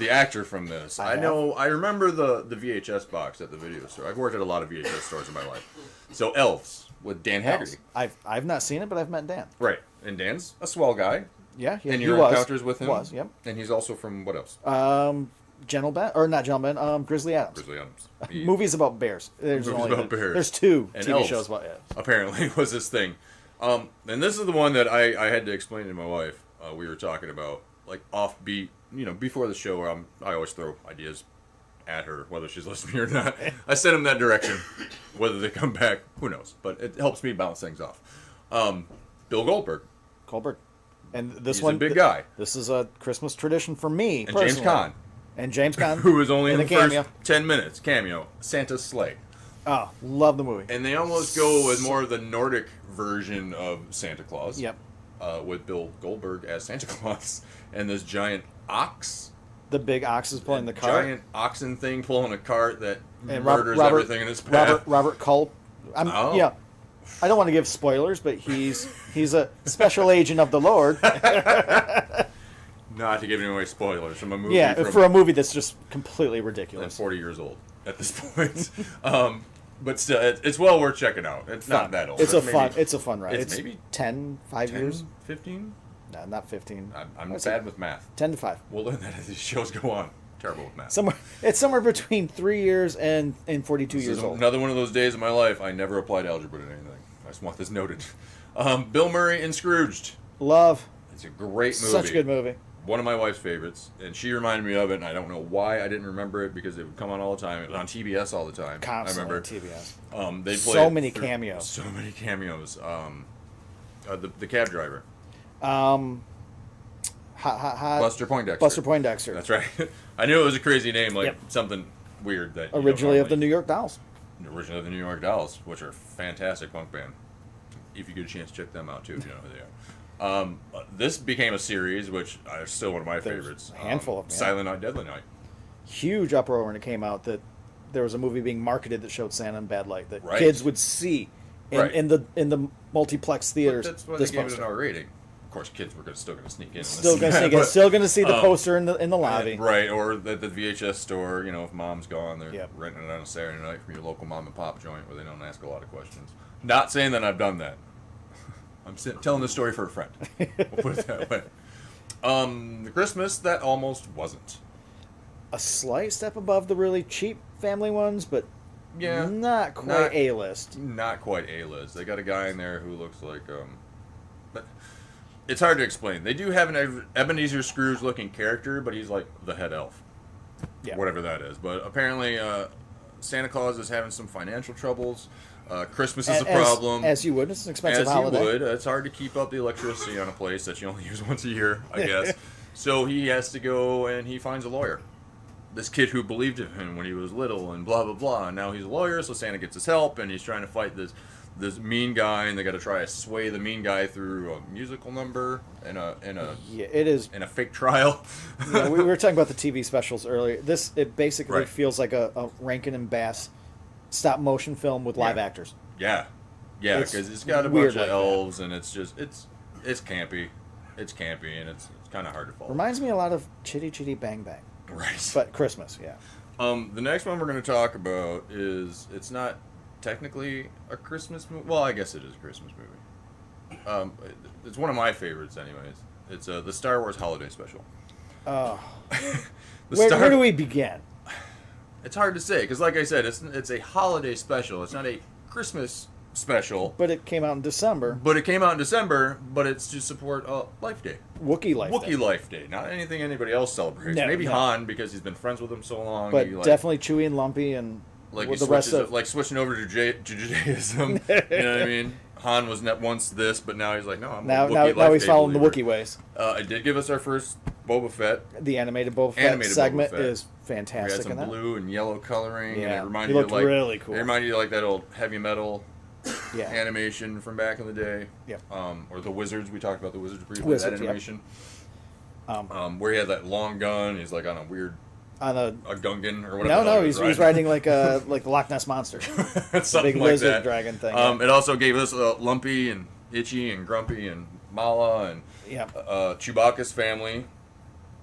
the actor from this. I remember the VHS box at the video store. I've worked at a lot of VHS stores in my life. So Elves with Dan Haggerty. I've not seen it, but I've met Dan. Right. And Dan's a swell guy. Yeah, and your encounters with him was, yep. And he's also from what else? Grizzly Adams. Grizzly Adams. Movies about bears. There's bears. There's 2 and TV elves, shows about it. Apparently, was this thing. And this is the one that I had to explain to my wife. We were talking about like offbeat. Before the show, I always throw ideas at her, whether she's listening or not. I send them that direction. Whether they come back, who knows? But it helps me bounce things off. Bill Goldberg. And this He's one, a big guy. This is a Christmas tradition for me. And personally. James Caan. Who was only in the first 10 minutes. Cameo. Santa's sleigh. Oh, love the movie. And they almost go with more of the Nordic version of Santa Claus. Yep. With Bill Goldberg as Santa Claus. And this giant ox. The big ox is pulling the cart. Giant oxen thing pulling a cart that murders everything in its path. Robert Culp. Yeah. I don't want to give spoilers, but he's a special agent of the Lord. Not to give away spoilers from a movie. Yeah, for a movie that's just completely ridiculous. And 40 years old at this point. But still, it's well worth checking out. It's not that old. It's a fun ride. It's maybe 5 years? 15? No, not 15. I'm bad with math. 10 to 5. We'll learn that as these shows go on. Terrible with math. It's somewhere between 3 years and 42 years old. Another one of those days of my life, I never applied algebra to anything. I just want this noted. Bill Murray in Scrooged. Love. It's a great movie. Such a good movie. One of my wife's favorites, and she reminded me of it, and I don't know why I didn't remember it, because it would come on all the time. It was on TBS all the time. Constantly I remember. TBS. They played so many cameos. So many cameos. The cab driver. Buster Poindexter. Buster Poindexter. That's right. I knew it was a crazy name, like something weird that. Originally of the New York Dolls. Originally of the New York Dolls, which are a fantastic punk band. If you get a chance, check them out too. If you know who they are. This became a series, which is still one of my favorites. A handful of them. Silent Night, Deadly Night. Huge uproar when it came out that there was a movie being marketed that showed Santa in bad light that kids would see in the multiplex theaters. But that's why they gave it an R rating. Of course, kids were still going to sneak in. Still going to see the poster in the lobby. Right, or the VHS store. If mom's gone, they're renting it on a Saturday night from your local mom and pop joint where they don't ask a lot of questions. Not saying that I've done that. I'm telling the story for a friend. We'll put it that way. The Christmas that almost wasn't. A slight step above the really cheap family ones, but not quite A-list. Not quite A-list. They got a guy in there who looks like but it's hard to explain. They do have an Ebenezer Scrooge looking character, but he's like the head elf. Yeah. Whatever that is. But apparently Santa Claus is having some financial troubles. Christmas is a problem. As you would. It's an expensive holiday. As you would. It's hard to keep up the electricity on a place that you only use once a year, I guess. So he has to go and he finds a lawyer. This kid who believed in him when he was little and blah, blah, blah. And now he's a lawyer, so Santa gets his help, and he's trying to fight this mean guy, and they got to try to sway the mean guy through a musical number and a fake trial. We were talking about the TV specials earlier. It basically feels like a Rankin and Bass stop motion film with live actors. Yeah, because it's got a bunch of elves, and it's just it's campy. It's campy, and it's kind of hard to follow. Reminds me a lot of Chitty Chitty Bang Bang. Right. But Christmas, yeah. The next one we're going to talk about it's not technically a Christmas movie. Well, I guess it is a Christmas movie. It's one of my favorites, anyways. It's the Star Wars Holiday Special. Where do we begin? It's hard to say, because like I said, it's a holiday special. It's not a Christmas special. But it came out in December. But it's to support Life Day. Wookiee Life Day. Not anything anybody else celebrates. Maybe Han, because he's been friends with him so long. But definitely Chewie and Lumpy and with the rest of... Like switching over to Judaism. You know what I mean? Han was once this, but now he's like, no, I'm a Wookiee Life now he's Day following believer. the Wookiee ways. It did give us our first Boba Fett. The animated Boba Fett segment is fantastic. We had some blue and yellow coloring, and it reminded you of like really cool. It reminded you of like that old heavy metal animation from back in the day. Yep. Or the Wizards. We talked about the Wizards briefly. Wizards, that animation. Where he had that long gun. He's like on a weird. On a Gungan or whatever. No, he's riding like the Loch Ness monster. Something big like lizard that. Dragon thing. It also gave us Lumpy and Itchy and Grumpy and Mala and Chewbacca's family,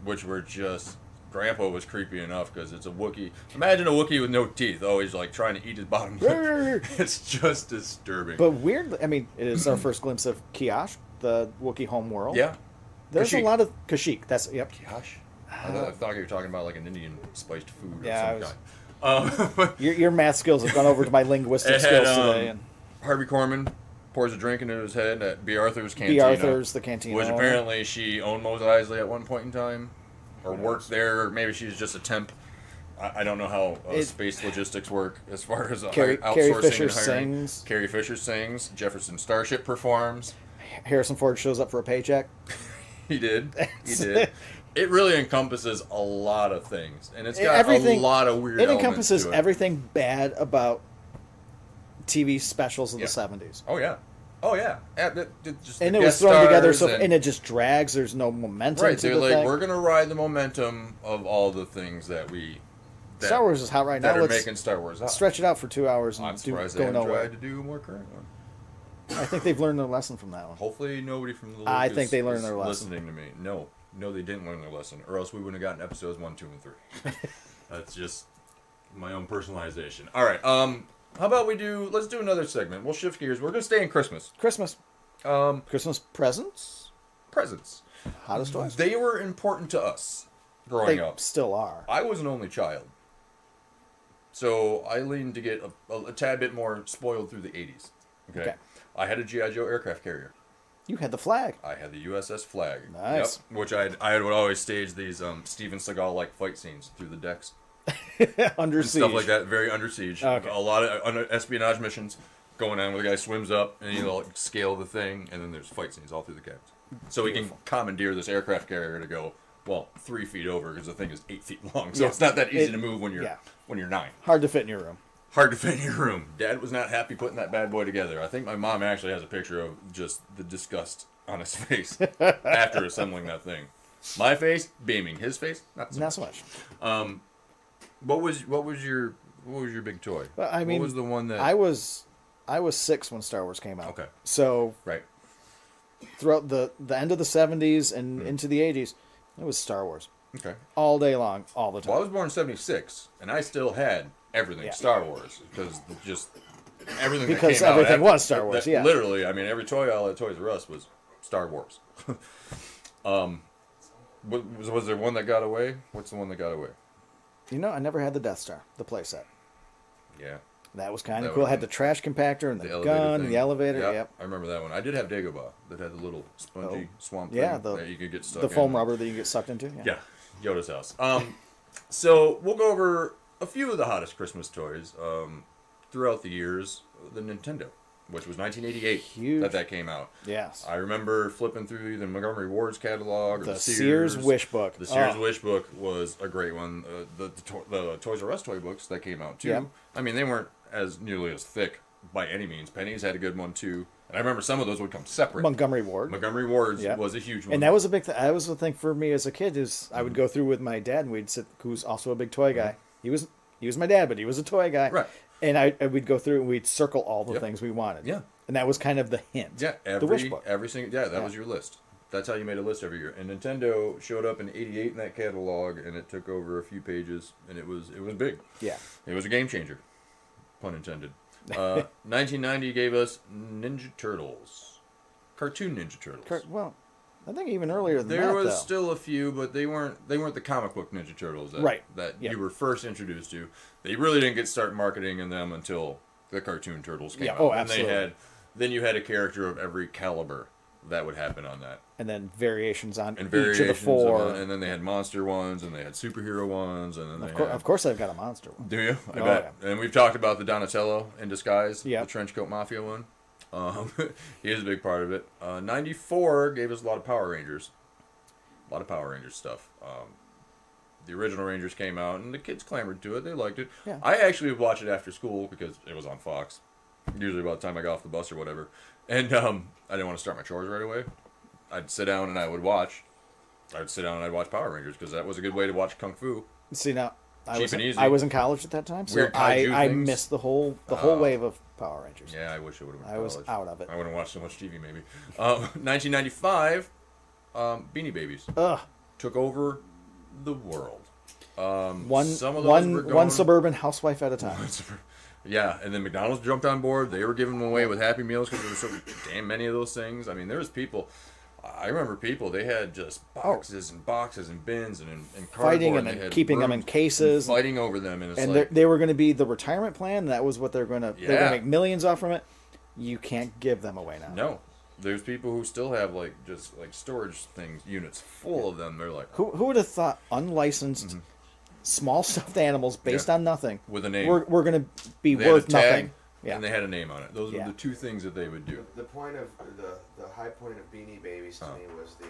which were just. Grandpa was creepy enough because it's a Wookiee. Imagine a Wookiee with no teeth, always like trying to eat his bottom lip. It's just disturbing. But weirdly, I mean, it is our first glimpse of Kiosh, the Wookiee home world. Yeah. There's a lot of Kashyyyk. That's Kiosh. I thought you were talking about like an Indian spiced food or some kind. Your math skills have gone over to my linguistic skills today. And Harvey Korman pours a drink into his head at B. Arthur's Cantina. B. Arthur's, the cantina. Which apparently she owned Mos Eisley at one point in time. Or worked there, or maybe she's just a temp. I don't know how space logistics work as far as Carrie outsourcing Fisher and hiring. sings. Carrie Fisher sings. Jefferson Starship performs. Harrison Ford shows up for a paycheck. He did. It really encompasses a lot of things, and it's got a lot of weird. It encompasses to it. everything bad about TV specials of the 70s. Oh yeah. And it was thrown together, and it just drags. There's no momentum. Right, they're like, we're gonna ride the momentum of all the things that we. Star Wars is hot right now. Let's making Star Wars hot. Stretch it out for 2 hours and I'm surprised go nowhere. Tried to do a more current one. I think they've learned their lesson from that one. Hopefully, nobody from the. I think they learned their lesson. Listening to me, no, they didn't learn their lesson, or else we wouldn't have gotten episodes 1, 2, and 3. That's just my own personalization. All right, how about let's do another segment. We'll shift gears. We're gonna stay in Christmas. Christmas presents. Hottest toys. They were important to us growing up. Still are. I was an only child, so I leaned to get a tad bit more spoiled through the 80s. Okay. I had a G.I. Joe aircraft carrier. You had the flag. I had the USS Flag. Nice. Yep, which I would always stage these Steven Seagal-like fight scenes through the decks. Under siege. Stuff like that, very under siege. Okay. A lot of espionage missions going on where the guy swims up and he'll scale the thing, and then there's fight scenes all through the cabins. So he can commandeer this aircraft carrier to go, 3 feet over because the thing is 8 feet long. So it's not that easy to move when you're 9. Hard to fit in your room. Dad was not happy putting that bad boy together. I think my mom actually has a picture of just the disgust on his face after assembling that thing. My face beaming, his face not so much. What was your big toy? Well, I mean, what was the one that I was 6 when Star Wars came out. Okay. So right throughout the end of the 70s and into the 80s, it was Star Wars. Okay. All day long, all the time. Well, I was born in 76, and I still had everything Star Wars because everything that came everything out, was Star Wars. Literally, I mean, every toy aisle at Toys R Us was Star Wars. Was there one that got away? What's the one that got away? I never had the Death Star, the playset. Yeah. That was kind of cool. It had the trash compactor and the gun and the elevator. Yep. I remember that one. I did have Dagobah that had the little spongy swamp thing that you could get stuck in. The foam in. rubber that you get sucked into. Yeah. Yoda's house. So we'll go over a few of the hottest Christmas toys throughout the years. The Nintendo, which was 1988 Huge. that came out. Yes. I remember flipping through either Montgomery Ward's catalog or the Sears Wish Book. The Sears Wish Book was a great one. The Toys R Us toy books that came out too. Yeah. I mean, they weren't as nearly as thick by any means. Penny's had a good one too. And I remember some of those would come separate. Montgomery Ward's was a huge one. And that was a big thing. That was the thing for me as a kid is I would go through with my dad and we'd sit, who's also a big toy guy. He was my dad, but he was a toy guy. Right. And we'd go through and we'd circle all the things we wanted. Yeah. And that was kind of the hint. Yeah. The Wish Book. That was your list. That's how you made a list every year. And Nintendo showed up in '88 in that catalog, and it took over a few pages, and it was big. Yeah. It was a game changer, pun intended. 1990 gave us Ninja Turtles, cartoon Ninja Turtles. Well, I think even earlier than that. There was still a few, but they weren't the comic book Ninja Turtles that you were first introduced to. They really didn't get start marketing in them until the cartoon Turtles came out. Oh, absolutely. Then you had a character of every caliber that would happen on that. And then variations on each of the 4. And then they had monster ones, and they had superhero ones, and then of course they've got a monster one. Do you? I bet. Yeah. And we've talked about the Donatello in disguise, the Yep. Trenchcoat Mafia one. He is a big part of it. 94 gave us a lot of Power Rangers. A lot of Power Rangers stuff. The original Rangers came out, and the kids clamored to it. They liked it. Yeah. I actually would watch it after school because it was on Fox. Usually about the time I got off the bus or whatever. And I didn't want to start my chores right away. I'd sit down and I would watch. I'd sit down and I'd watch Power Rangers because that was a good way to watch Kung Fu. See, now, Cheap and easy. I was in college at that time, so Weird kaiju I things. missed the whole wave of Power Rangers. Yeah, I wish it would have been I was college. out of it. I wouldn't watch so much TV, maybe. 1995, Beanie Babies Ugh. took over the world. One some of those were going, one suburban housewife at a time. Yeah, and then McDonald's jumped on board. They were giving them away with Happy Meals because there were so damn many of those things. I mean, there was people. I remember people. They had just boxes and boxes and bins and cardboard. Fighting and then keeping them in cases. Fighting over them, and it's and like they were going to be the retirement plan. That was what they're going to. Yeah. They're going to make millions off from it. You can't give them away now. no. There's people who still have just storage things, units full of them. They're like, Who would have thought unlicensed small stuffed animals based on nothing with a name we're going to be They had worth a tag, nothing? Yeah. and they had a name on it. Those Yeah. were the two things that they would do. The point of the high point of Beanie Babies to me was the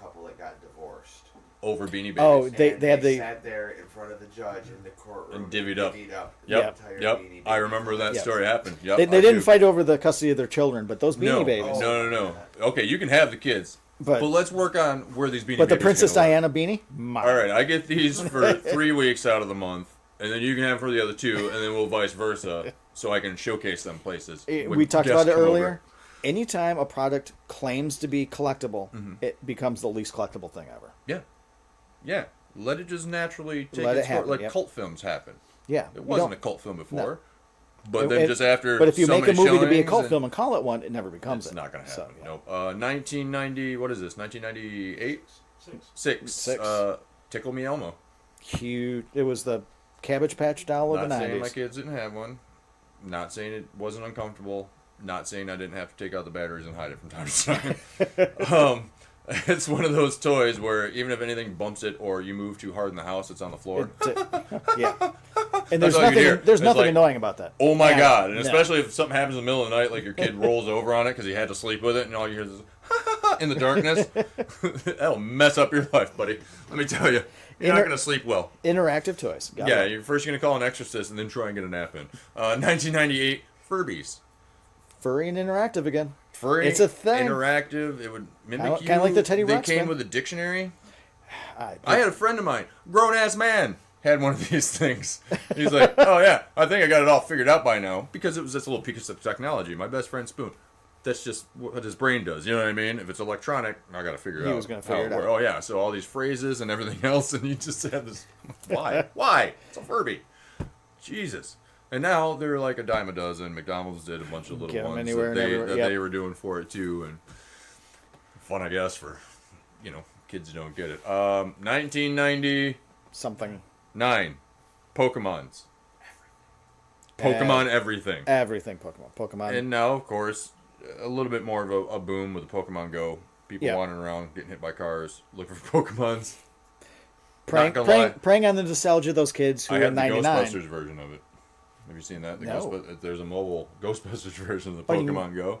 couple that got divorced. Over Beanie Babies. Oh, they had the sat there in front of the judge in the courtroom And divvied up. the Yep. entire Yep. Beanie I Babies. remember that Yep. story happened. Yep. they I didn't do. fight over the custody of their children, but those Beanie No. Babies. No. Okay, you can have the kids, But- but let's work on where these Beanie But the Babies Princess gonna Diana beanie, mine. All right, I get these for 3 weeks out of the month, and then you can have for the other 2, and then we'll vice versa, so I can showcase them places. when We talked guests about it come earlier. over. Anytime a product claims to be collectible, Mm-hmm. it becomes the least collectible thing ever. Yeah. Let it just naturally take Let its it happen, like yep. cult films happen. Yeah, It you wasn't a don't- cult film before, But but then just after. But if you so make a many movie to be a showings cult and- film and call it one, it never becomes It's it. not going to happen. So, yeah. Nope. 1990. What is this? 1998. Six. Six. Tickle Me Elmo. Cute. It was the Cabbage Patch Doll of Not the saying my 90s. kids didn't have one. Not saying it wasn't uncomfortable. Not saying I didn't have to take out the batteries and hide it from time to time. It's one of those toys where even if anything bumps it or you move too hard in the house, it's on the floor. Yeah. And there's all you nothing. hear. There's It's nothing like, annoying about that. Oh my Yeah. god! And No. especially if something happens in the middle of the night, like your kid rolls over on it because he had to sleep with it, and all you hear is in the darkness. That'll mess up your life, buddy. Let me tell you, you're not gonna sleep well. Interactive toys. Got Yeah, it. you're first gonna call an exorcist and then try and get a nap in. 1998, Furbies. Furry and interactive again. Furry, It's a thing. interactive. It would mimic you. Kinda like the Teddy They Ruxpin. came with a dictionary. I I had a friend of mine, grown ass man, had one of these things. He's like, "Oh yeah, I think I got it all figured out by now because it was this little piece of technology." My best friend Spoon. That's just what his brain does. You know what I mean? If it's electronic, I got to figure it out. He was gonna figure it out. Oh yeah, so all these phrases and everything else, and you just have this. Why? Why? It's a Furby. Jesus. And now they're like a dime a dozen. McDonald's did a bunch of little Get 'em ones anywhere that, and everywhere, yep. they were doing for it too, and fun, I guess, for kids who don't get it. 1999, something. Pokemons. Pokemon everything. Everything Pokemon. And now, of course, a little bit more of a boom with the Pokemon Go. People Yeah. wandering around, getting hit by cars, looking for Pokemons. preying on the nostalgia of those kids who I were have the 99. Ghostbusters version of it. Have you seen that? No. There's a mobile Ghostbusters version of the Oh, you Pokemon Go.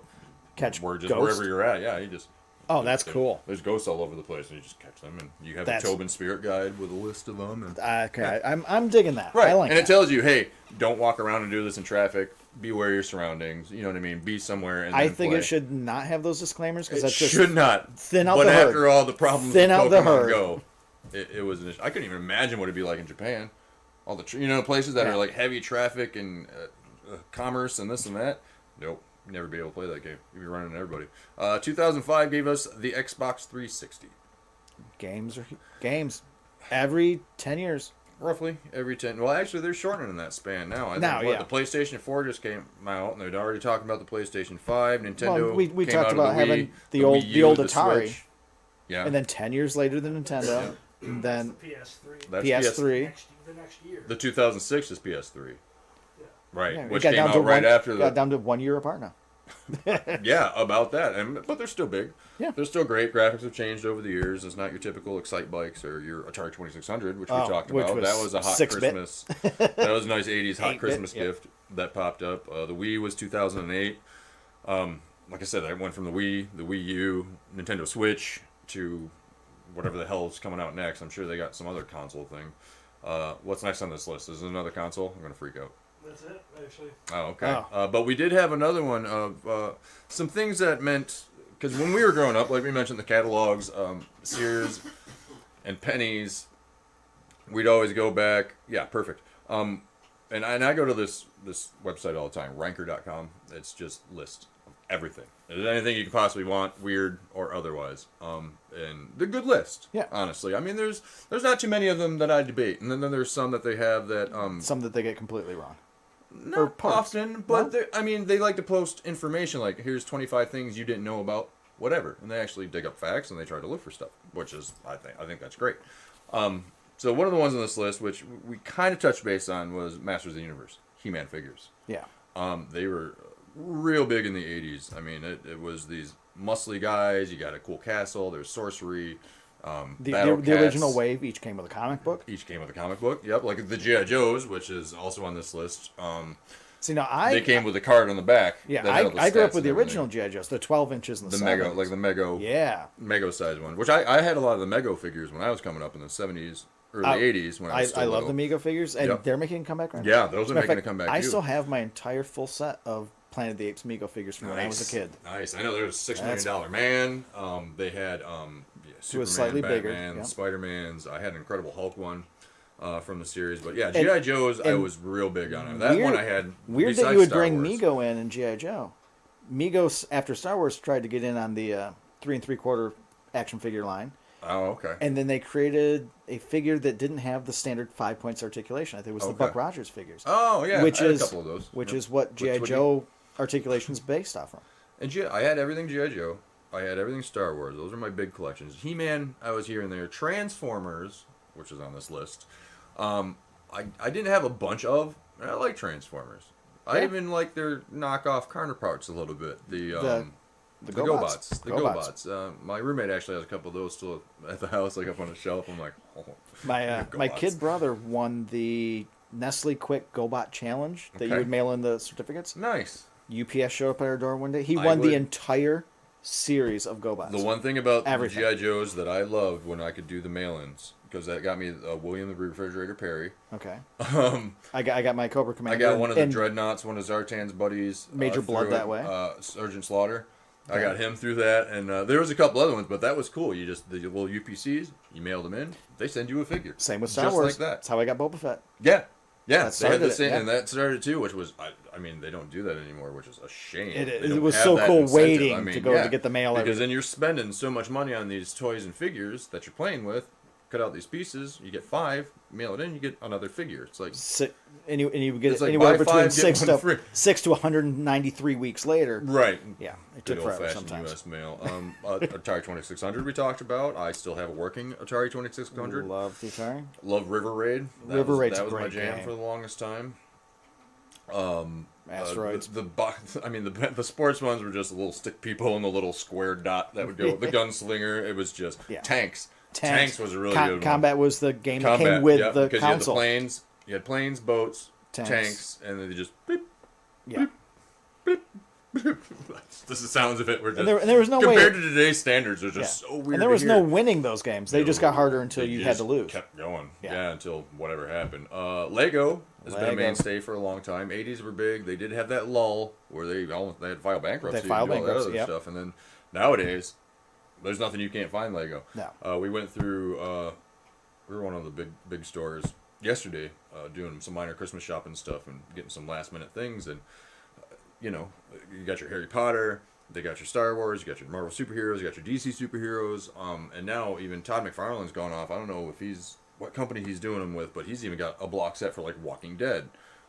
Catch Where just ghosts? wherever you're at, yeah, you just. Oh, that's cool. There's ghosts all over the place, and you just catch them, and you have That's- a Tobin Spirit Guide with a list of them. And, Okay, I'm digging that. right, I like and that. it tells you, hey, don't walk around and do this in traffic. Be aware of your surroundings. You know what I mean? Be somewhere. And I then think play. it should not have those disclaimers because It that's just should not. thin out but the herd. after all the problems Thin with out the Pokemon herd. Go, it was an issue. I couldn't even imagine what it'd be like in Japan. All the places that Yeah. are like heavy traffic and commerce and this and that. Nope, never be able to play that game. You'd be running into everybody. 2005 gave us the Xbox 360. games. Every 10 years. Roughly every 10. Well, actually, they're shortening that span now. I Now, think, yeah. The PlayStation 4 just came out, and they're already talking about the PlayStation 5. Nintendo. Well, we came talked out of about the Wii, having the Wii old U, the Atari. Switch. Yeah. And then 10 years later, the Nintendo. And then That's the PS3. That's PS3. The next year. The 2006 is PS3. Yeah. Right, Yeah, it which got came down out to right one- after the. Got down to 1 year apart now. Yeah, about that. But they're still big. Yeah. They're still great. Graphics have changed over the years. It's not your typical Excite Bikes or your Atari 2600, which we Oh, talked which about. was That was a hot 6-bit. Christmas. That was a nice 80s hot 8-bit, Christmas yep. gift that popped up. The Wii was 2008. Like I said, I went from the Wii U, Nintendo Switch to whatever the hell is coming out next. I'm sure they got some other console thing. What's next on this list? Is it another console? I'm gonna freak out. That's it, actually. Oh, okay. But we did have another one of some things that meant, because when we were growing up, like we mentioned, the catalogs, Sears and Penny's, we'd always go back. Yeah, perfect. And I go to this website all the time, ranker.com. It's just list of everything. There's anything you could possibly want, weird or otherwise. And they're good list. Yeah. Honestly, I mean, there's not too many of them that I debate, and then there's some that they have that some that they get completely wrong. Not often, but I mean, they like to post information like, here's 25 things you didn't know about whatever, and they actually dig up facts and they try to look for stuff, which is I think that's great. So one of the ones on this list, which we kind of touched base on, was Masters of the Universe, He-Man figures. Yeah. They were real big in the 80s. I mean, it was these muscly guys. You got a cool castle. There's sorcery. The original wave each came with a comic book. Yep, like the G.I. Joes, which is also on this list. See, now they came with a card on the back. Yeah, I grew up with the original G.I. Joes, the 12 inches and the Mego, like the Mego. Yeah, Mego size one, which I had a lot of the Mego figures when I was coming up in the 70s, early 80s. When I love the Mego figures, and they're making a comeback right now. Yeah, those are making a comeback. I still have my entire full set of Planet of the Apes Mego figures from when I was a kid. Nice. I know there was $6 million Man. They had Superman, slightly Batman, bigger, Spider-Man's. I had an Incredible Hulk one from the series. But yeah, G.I. Joe's, I was real big on it. That one I had. Weird that you would bring Mego in G.I. Joe. Mego, after Star Wars, tried to get in on the 3 3/4 action figure line. Oh, okay. And then they created a figure that didn't have the standard 5 points articulation. I think it was the Buck Rogers figures. Oh, yeah. Which I had is, a couple of those. Which is what G.I. Joe articulation is based off from. And I had everything G.I. Joe. I had everything Star Wars. Those are my big collections. He-Man, I was here and there. Transformers, which is on this list. I didn't have a bunch of. I like Transformers. Yeah. I even like their knockoff counterparts a little bit. The GoBots. The GoBots. My roommate actually has a couple of those still at the house, like up on the shelf. I'm like, my kid brother won the Nestle Quick GoBot Challenge that you would mail in the certificates. Nice. UPS showed up at our door one day. He won the entire series of GoBots. The one thing about the G.I. Joes that I loved when I could do the mail-ins, because that got me William the Refrigerator Perry. Okay. I got my Cobra Commander. I got one of the Dreadnoughts, one of Zartan's buddies. Major Blood that way. Sergeant Slaughter. Okay. I got him through that, and there was a couple other ones, but that was cool. You just, the little UPCs, you mail them in, they send you a figure. Same with Star Wars. Just like that. That's how I got Boba Fett. Yeah. Yeah, they had the same, and that started too, which was, I mean, they don't do that anymore, which is a shame. It was so cool waiting to go to get the mail. Because then you're spending so much money on these toys and figures that you're playing with. Cut out these pieces, you get 5, mail it in, you get another figure. It's like and you get it like anywhere between 6 to 193 weeks later. Right. Yeah, it took forever sometimes. U.S. mail. Atari 2600 we talked about. I still have a working Atari 2600. Love the Atari. Love River Raid. That was my jam for the longest time. Asteroids. The sports ones were just the little stick people and the little square dot that would go with the gunslinger. It was just tanks. Tanks was a really good one. Combat was the game that came with the console. You had the planes, you had planes, boats, tanks, and then they just beep, beep, beep, beep. This is the sounds of it. We're just, and there was no compared to today's standards, they're just so weird. And there was no winning those games. They just got harder until you had to lose. Kept going. Yeah, until whatever happened. Lego has been a mainstay for a long time. 80s were big. They did have that lull where they had filed bankruptcy. They filed bankruptcy, stuff, and then nowadays. There's nothing you can't find Lego. No. We went through. We were one of the big stores yesterday, doing some minor Christmas shopping stuff and getting some last minute things. And you got your Harry Potter, they got your Star Wars, you got your Marvel superheroes, you got your DC superheroes. And now even Todd McFarlane's gone off. I don't know what company he's doing them with, but he's even got a block set for like Walking Dead.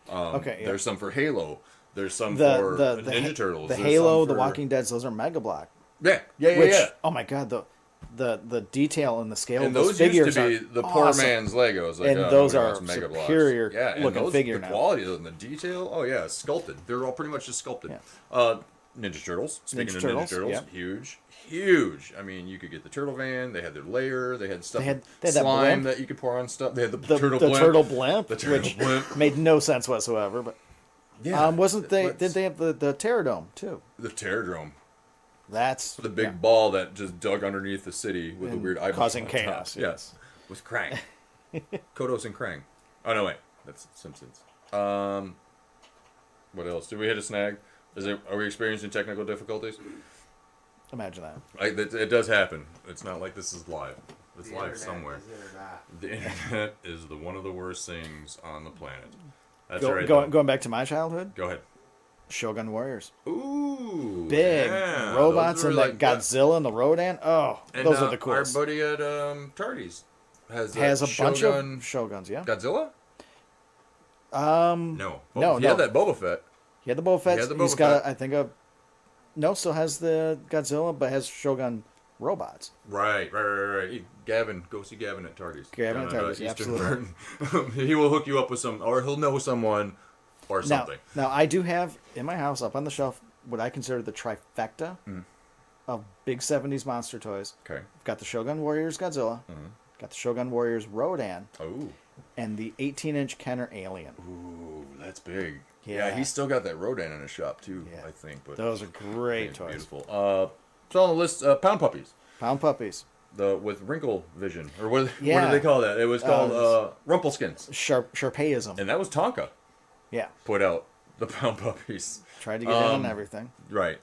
There's some for Halo. There's some for Ninja Turtles. The Halo, the Walking Dead, those are Mega Block. Yeah. Oh my God, the detail and the scale and of those figures used to be the poor man's Legos. Like, and those are superior looking figure now. The quality and the detail, sculpted. They're all pretty much just sculpted. Yeah. Ninja Turtles. Speaking of Ninja Turtles, huge. I mean, you could get the turtle van. They had their layer. They had stuff. They had slime that you could pour on stuff. They had the turtle blimp. The turtle blimp made no sense whatsoever. But did they have the Terradome too? The Terradome. That's the big ball that just dug underneath the city with the weird eyeball causing on top. chaos. Yes, with Krang, Kodos and Krang. Oh no, wait, that's Simpsons. What else? Did we hit a snag? Are we experiencing technical difficulties? Imagine that. It does happen. It's not like this is live. It's live internet, somewhere. The internet is one of the worst things on the planet. That's Going back to my childhood. Go ahead. Shogun Warriors. Ooh, Big robots and that Godzilla and the Rodan. Oh, and those are the coolest. Our buddy at Tardy's has a bunch of Shoguns. Yeah. Godzilla? No. He had that Boba Fett. He had the Boba Fett. He's got, I think, still has the Godzilla, but has Shogun robots. Right. Gavin, go see Gavin at Tardy's. Gavin at Tardy's, absolutely. He will hook you up with or he'll know someone or something. Now, I do have in my house, up on the shelf, what I consider the trifecta of big 70s monster toys. Okay. I've got the Shogun Warriors Godzilla, got the Shogun Warriors Rodan, and the 18-inch Kenner Alien. Ooh, that's big. Yeah, he's still got that Rodan in his shop, too, I think. But those are great toys. Beautiful. So on the list, Pound Puppies. Pound Puppies. With wrinkle vision. Or what did they call that? It was called Rumpelskins. Sharpeism. And that was Tonka. Yeah. Put out the Pound Puppies. Tried to get in on everything. Right.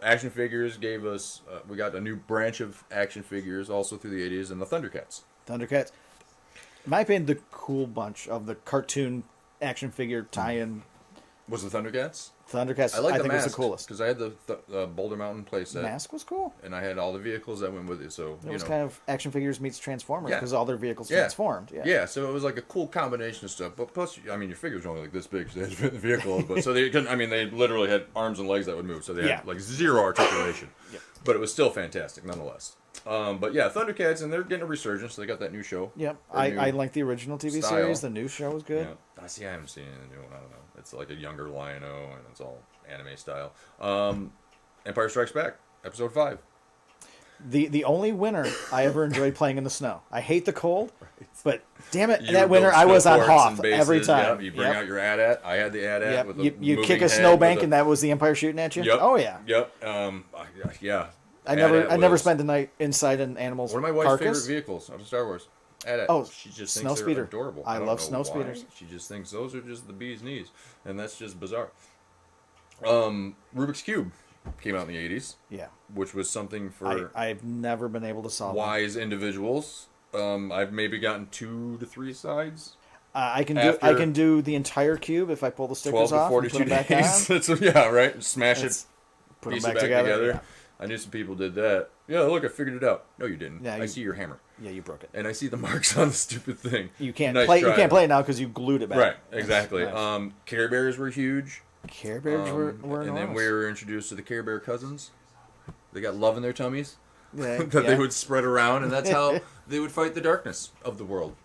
Action figures gave us... we got a new branch of action figures also through the 80s, and the Thundercats. Thundercats. In my opinion, the cool bunch of the cartoon action figure tie-in. Was the Thundercats? Thundercats, I think was the coolest. Because I had the Boulder Mountain playset. Mask was cool. And I had all the vehicles that went with it, so, it was kind of action figures meets Transformers, because all their vehicles transformed. Yeah, so it was like a cool combination of stuff. But plus, I mean, your figures were only like this big, so they had to fit in the vehicle. But so they couldn't, I mean, they literally had arms and legs that would move, so they had like zero articulation. But it was still fantastic, nonetheless. But yeah, Thundercats, and they're getting a resurgence. So they got that new show. Yep, I like the original TV series. The new show was good. Yeah. I haven't seen the new one. I don't know. It's like a younger Lion-O, and it's all anime style. Empire Strikes Back, episode 5. The only winter I ever enjoyed playing in the snow. I hate the cold, but damn it, that winter I was on Hoth every time. Yep, you bring out your AT-AT. I had the AT-AT with a you kick a snowbank and that was the Empire shooting at you. Yep. Oh yeah. Yep. Yeah. I never spent the night inside an animal's one of my wife's favorite vehicles of Star Wars. She just thinks they're adorable. I love snow speeders. She just thinks those are just the bee's knees, and that's just bizarre. Rubik's Cube came out in the 80s. Yeah. Which was something for I've never been able to solve wise individuals. I've maybe gotten 2 to 3 sides. I can do the entire cube if I pull the stickers off and put them back on. Yeah, right. Smash it. Put them back together. Yeah. I knew some people did that. Yeah, look, I figured it out. No, you didn't. Yeah, I see your hammer. Yeah, you broke it. And I see the marks on the stupid thing. You can't play. You can't play it now because you glued it back. Right. Exactly. Nice. Care Bears were huge. Care Bears were enormous. And then we were introduced to the Care Bear cousins. They got love in their tummies that they would spread around, and that's how they would fight the darkness of the world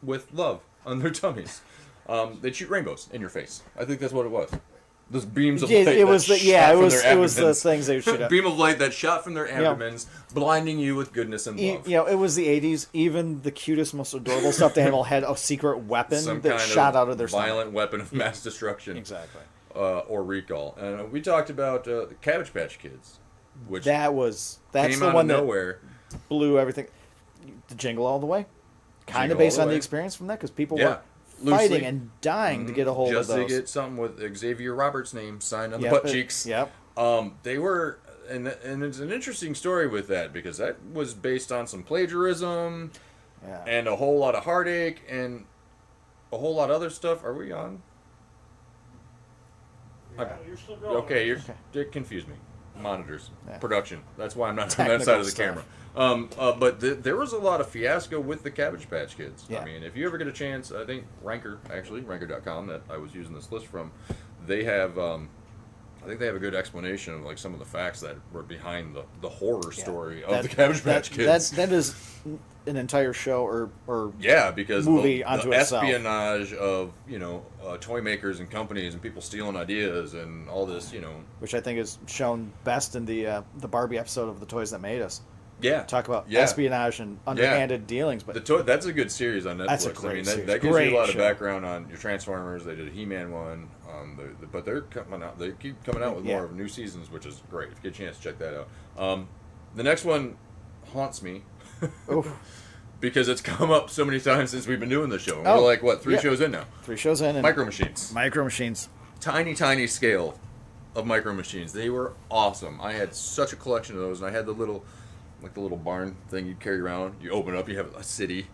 with love on their tummies. They'd shoot rainbows in your face. I think that's what it was. Those beams of light. It was the things they would shoot up. Beam of light that shot from their abdomens, blinding you with goodness and love. It was the 80s. Even the cutest, most adorable stuffed animal had a secret weapon that shot out of their violent weapon of mass destruction. Exactly. Or recall. And we talked about the Cabbage Patch Kids, which that's came the out one of nowhere. That blew everything. The Jingle All the Way, kind of based on the experience from that, because people were fighting and dying to get a hold of those. Just to get something with Xavier Roberts' name signed on the butt cheeks. Yep. They were, and it's an interesting story with that, because that was based on some plagiarism and a whole lot of heartache and a whole lot of other stuff. Are we on? Yeah, you're still going. Okay, it confused me. Monitors, production. That's why I'm not on that side of the camera. But there was a lot of fiasco with the Cabbage Patch Kids. Yeah. I mean, if you ever get a chance, I think Ranker.com, that I was using this list from, they have, I think they have a good explanation of like some of the facts that were behind the horror story of the Cabbage Patch Kids. That is an entire show or because movie the onto itself. Espionage of toy makers and companies and people stealing ideas and all this, which I think is shown best in the Barbie episode of The Toys That Made Us. Yeah. Talk about espionage and underhanded dealings. But that's a good series on Netflix. That's a great series. That gives you a lot of background on your Transformers. They did a He-Man one, but they're coming out. They keep coming out with more of new seasons, which is great. If you get a chance, check that out. The next one haunts me because it's come up so many times since we've been doing the show. We're like, what, 3 shows in now? 3 shows in. And Micro Machines. Micro Machines. Tiny scale of Micro Machines. They were awesome. I had such a collection of those, and I had the little barn thing you carry around. You open it up, you have a city.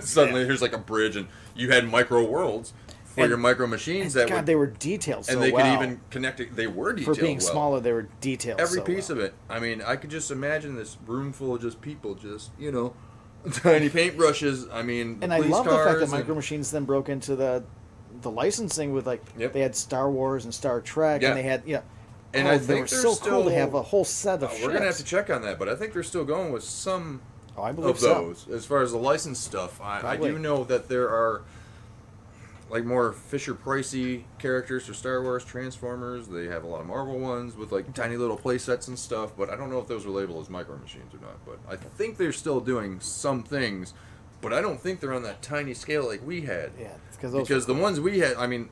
Suddenly there's like a bridge, and you had micro worlds for your Micro Machines. They were detailed so well. And they could even connect it. They were detailed for being smaller, they were detailed every piece of it. I mean, I could just imagine this room full of just people, just, tiny paintbrushes. I mean, and I love the fact that Micro Machines then broke into the licensing with they had Star Wars and Star Trek, and they had and I think they were so cool to have a whole set of. We're gonna have to check on that, but I think they're still going with some I believe of those. As far as the licensed stuff, I do know that there are like more Fisher Pricey characters for Star Wars, Transformers. They have a lot of Marvel ones with like tiny little play sets and stuff, but I don't know if those are labeled as Micro Machines or not. But I think they're still doing some things, but I don't think they're on that tiny scale like we had. Yeah, because the ones we had, I mean,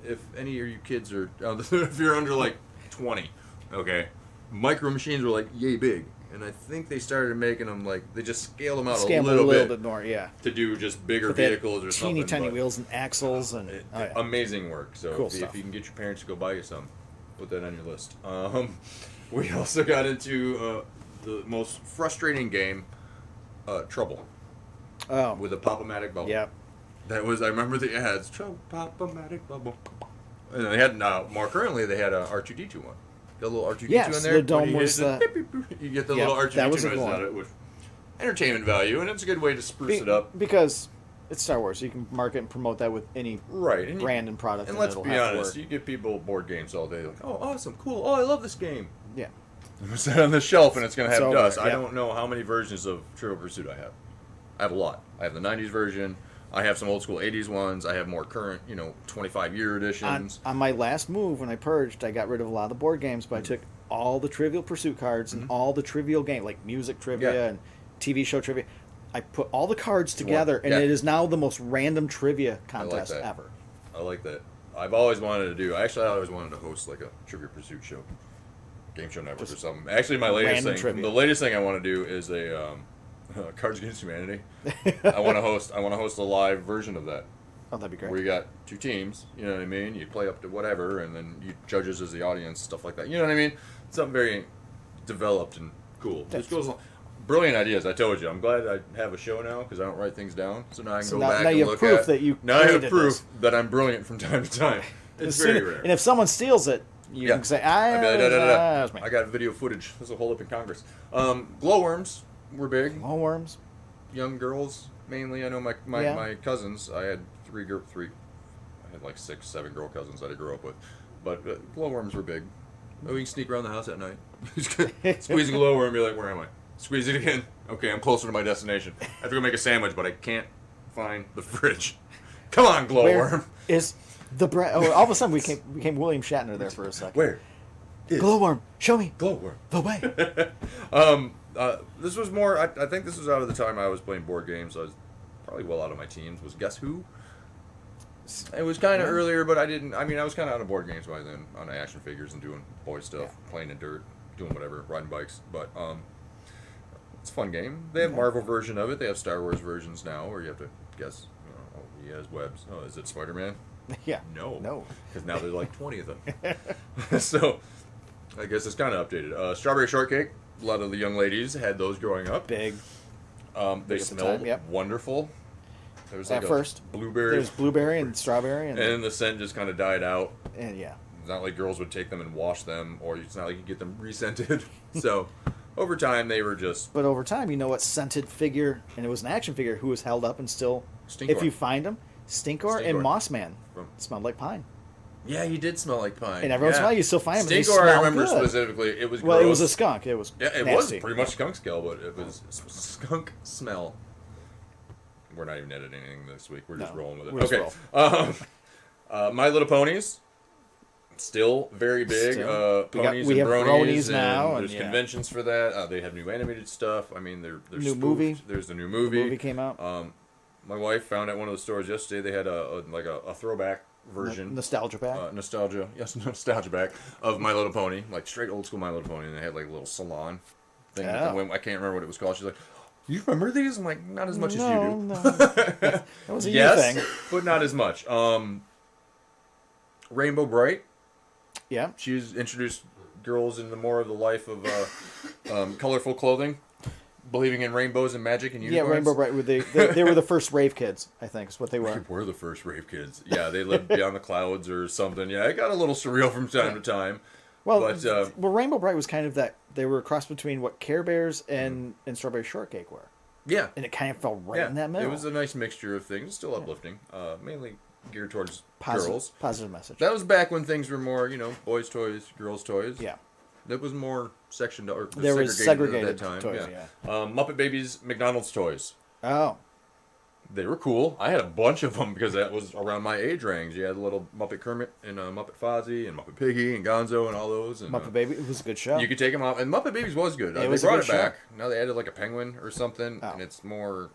if any of you kids are, if you're under like 20, okay, Micro Machines were like yay big, and I think they started making them like they just scaled them out a little bit more, to do just bigger vehicles or something. Tiny wheels and axles and amazing work. So cool if you can get your parents to go buy you some, put that on your list. We also got into the most frustrating game, Trouble. Oh, with a Pop-O-Matic bubble. Yep. That was, I remember the ads. Trouble, Pop-O-Matic bubble. And they had, more currently, they had a R2-D2 one. Got a little R2-D2 in there. The dome was you get the little R2-D2 noise out of it with entertainment value, and it's a good way to spruce it up. Because it's Star Wars, so you can market and promote that with any brand and product. And let's be honest, you give people board games all day, like, oh, awesome, cool, oh, I love this game. Yeah. It's set on the shelf, and it's going to have dust. I don't know how many versions of Trivial Pursuit I have. I have a lot. I have the 90s version. I have some old school 80s ones. I have more current, 25-year editions. On my last move, when I purged, I got rid of a lot of the board games, but I took all the Trivial Pursuit cards and all the trivial games, like music trivia and TV show trivia. I put all the cards together, and it is now the most random trivia contest ever. I like that. I've always wanted to do. Actually, I always wanted to host like a Trivial Pursuit show, Game Show Network or something. Actually, my latest thing, trivia. The latest thing I want to do is a Cards Against Humanity. I want to host a live version of that. Oh, that'd be great. Where you got 2 teams, you know what I mean? You play up to whatever, and then you judges as the audience, stuff like that. You know what I mean? Something very developed and cool. Just goes along. Brilliant ideas, I told you. I'm glad I have a show now because I don't write things down. So now I can go back and look at it. Now I have proof that I'm brilliant from time to time. It's very rare. And if someone steals it, you can say, I got video footage. This will hold up in Congress. Glowworms were big. Glowworms. Young girls, mainly. I know my cousins. I had three. I had like 6, 7 girl cousins that I grew up with. But glowworms were big. We can sneak around the house at night. Squeeze a glowworm and be like, where am I? Squeeze it again. Okay, I'm closer to my destination. I have to go make a sandwich, but I can't find the fridge. Come on, glowworm. Where is the bread? Oh, all of a sudden we became William Shatner there for a second. Where is glowworm? Show me. Glowworm. The way. This was more. I think this was out of the time I was playing board games. I was probably well out of my teens. Was Guess Who? It was kind of earlier, but I didn't. I mean, I was kind of out of board games by then, on action figures and doing boy stuff, playing in dirt, doing whatever, riding bikes. But it's a fun game. They have Marvel version of it. They have Star Wars versions now, where you have to guess. Oh, he has webs. Oh, is it Spider-Man? Yeah. No. Because now there's like 20 of them. So, I guess it's kind of updated. Strawberry Shortcake. A lot of the young ladies had those growing up. Big. They smelled wonderful. There was like first blueberry. There's blueberry and strawberry, and then the scent just kind of died out. And it's not like girls would take them and wash them, or it's not like you get them rescented. So, over time they were just. But over time, you know what scented figure, and it was an action figure who was held up and still. Stinkor. If you find them, Stinkor and Mossman smelled like pine. Yeah, he did smell like pine. And every once in a while, you still find them. Stinkor, I remember specifically. It was gross. It was a skunk. It was it was pretty much skunk scale, but it was skunk smell. We're not even editing anything this week. We're just rolling with it. Okay. My Little Ponies. Still very big. Still. Ponies we and have bronies, now, and there's conventions for that. They have new animated stuff. I mean, they're new spoofed. movie. There's the new movie. The movie came out. My wife found at one of the stores yesterday. They had a throwback version. Nostalgia pack. Nostalgia back of My Little Pony, like straight old school My Little Pony, and they had like a little salon thing. Oh. I can't remember what it was called. She's like, "You remember these?" I'm like, "Not as much as you do." No. That was a yes, you thing. but not as much. Rainbow Bright. Yeah. She's introduced girls into more of the life of colorful clothing, believing in rainbows and magic and unicorns. Yeah, Rainbow Bright. They were the first rave kids, I think, is what they were. We're the first rave kids. Yeah, they lived beyond the clouds or something. Yeah, it got a little surreal from time to time. Well, but, Rainbow Bright was kind of that. They were a cross between what Care Bears and Strawberry Shortcake were. Yeah. And it kind of fell right in that middle. It was a nice mixture of things. Still uplifting. Mainly geared towards Positive, girls. Positive message. That was back when things were more, boys' toys, girls' toys. Yeah. That was more sectioned or there was segregated at that time. toys, yeah. Muppet Babies, McDonald's toys. Oh. They were cool. I had a bunch of them because that was around my age range. You had little Muppet Kermit and Muppet Fozzie and Muppet Piggy and Gonzo and all those. And, Muppet Baby, it was a good show. You could take them out. And Muppet Babies was good. They brought it back. Now they added like a penguin or something. Oh. And it's more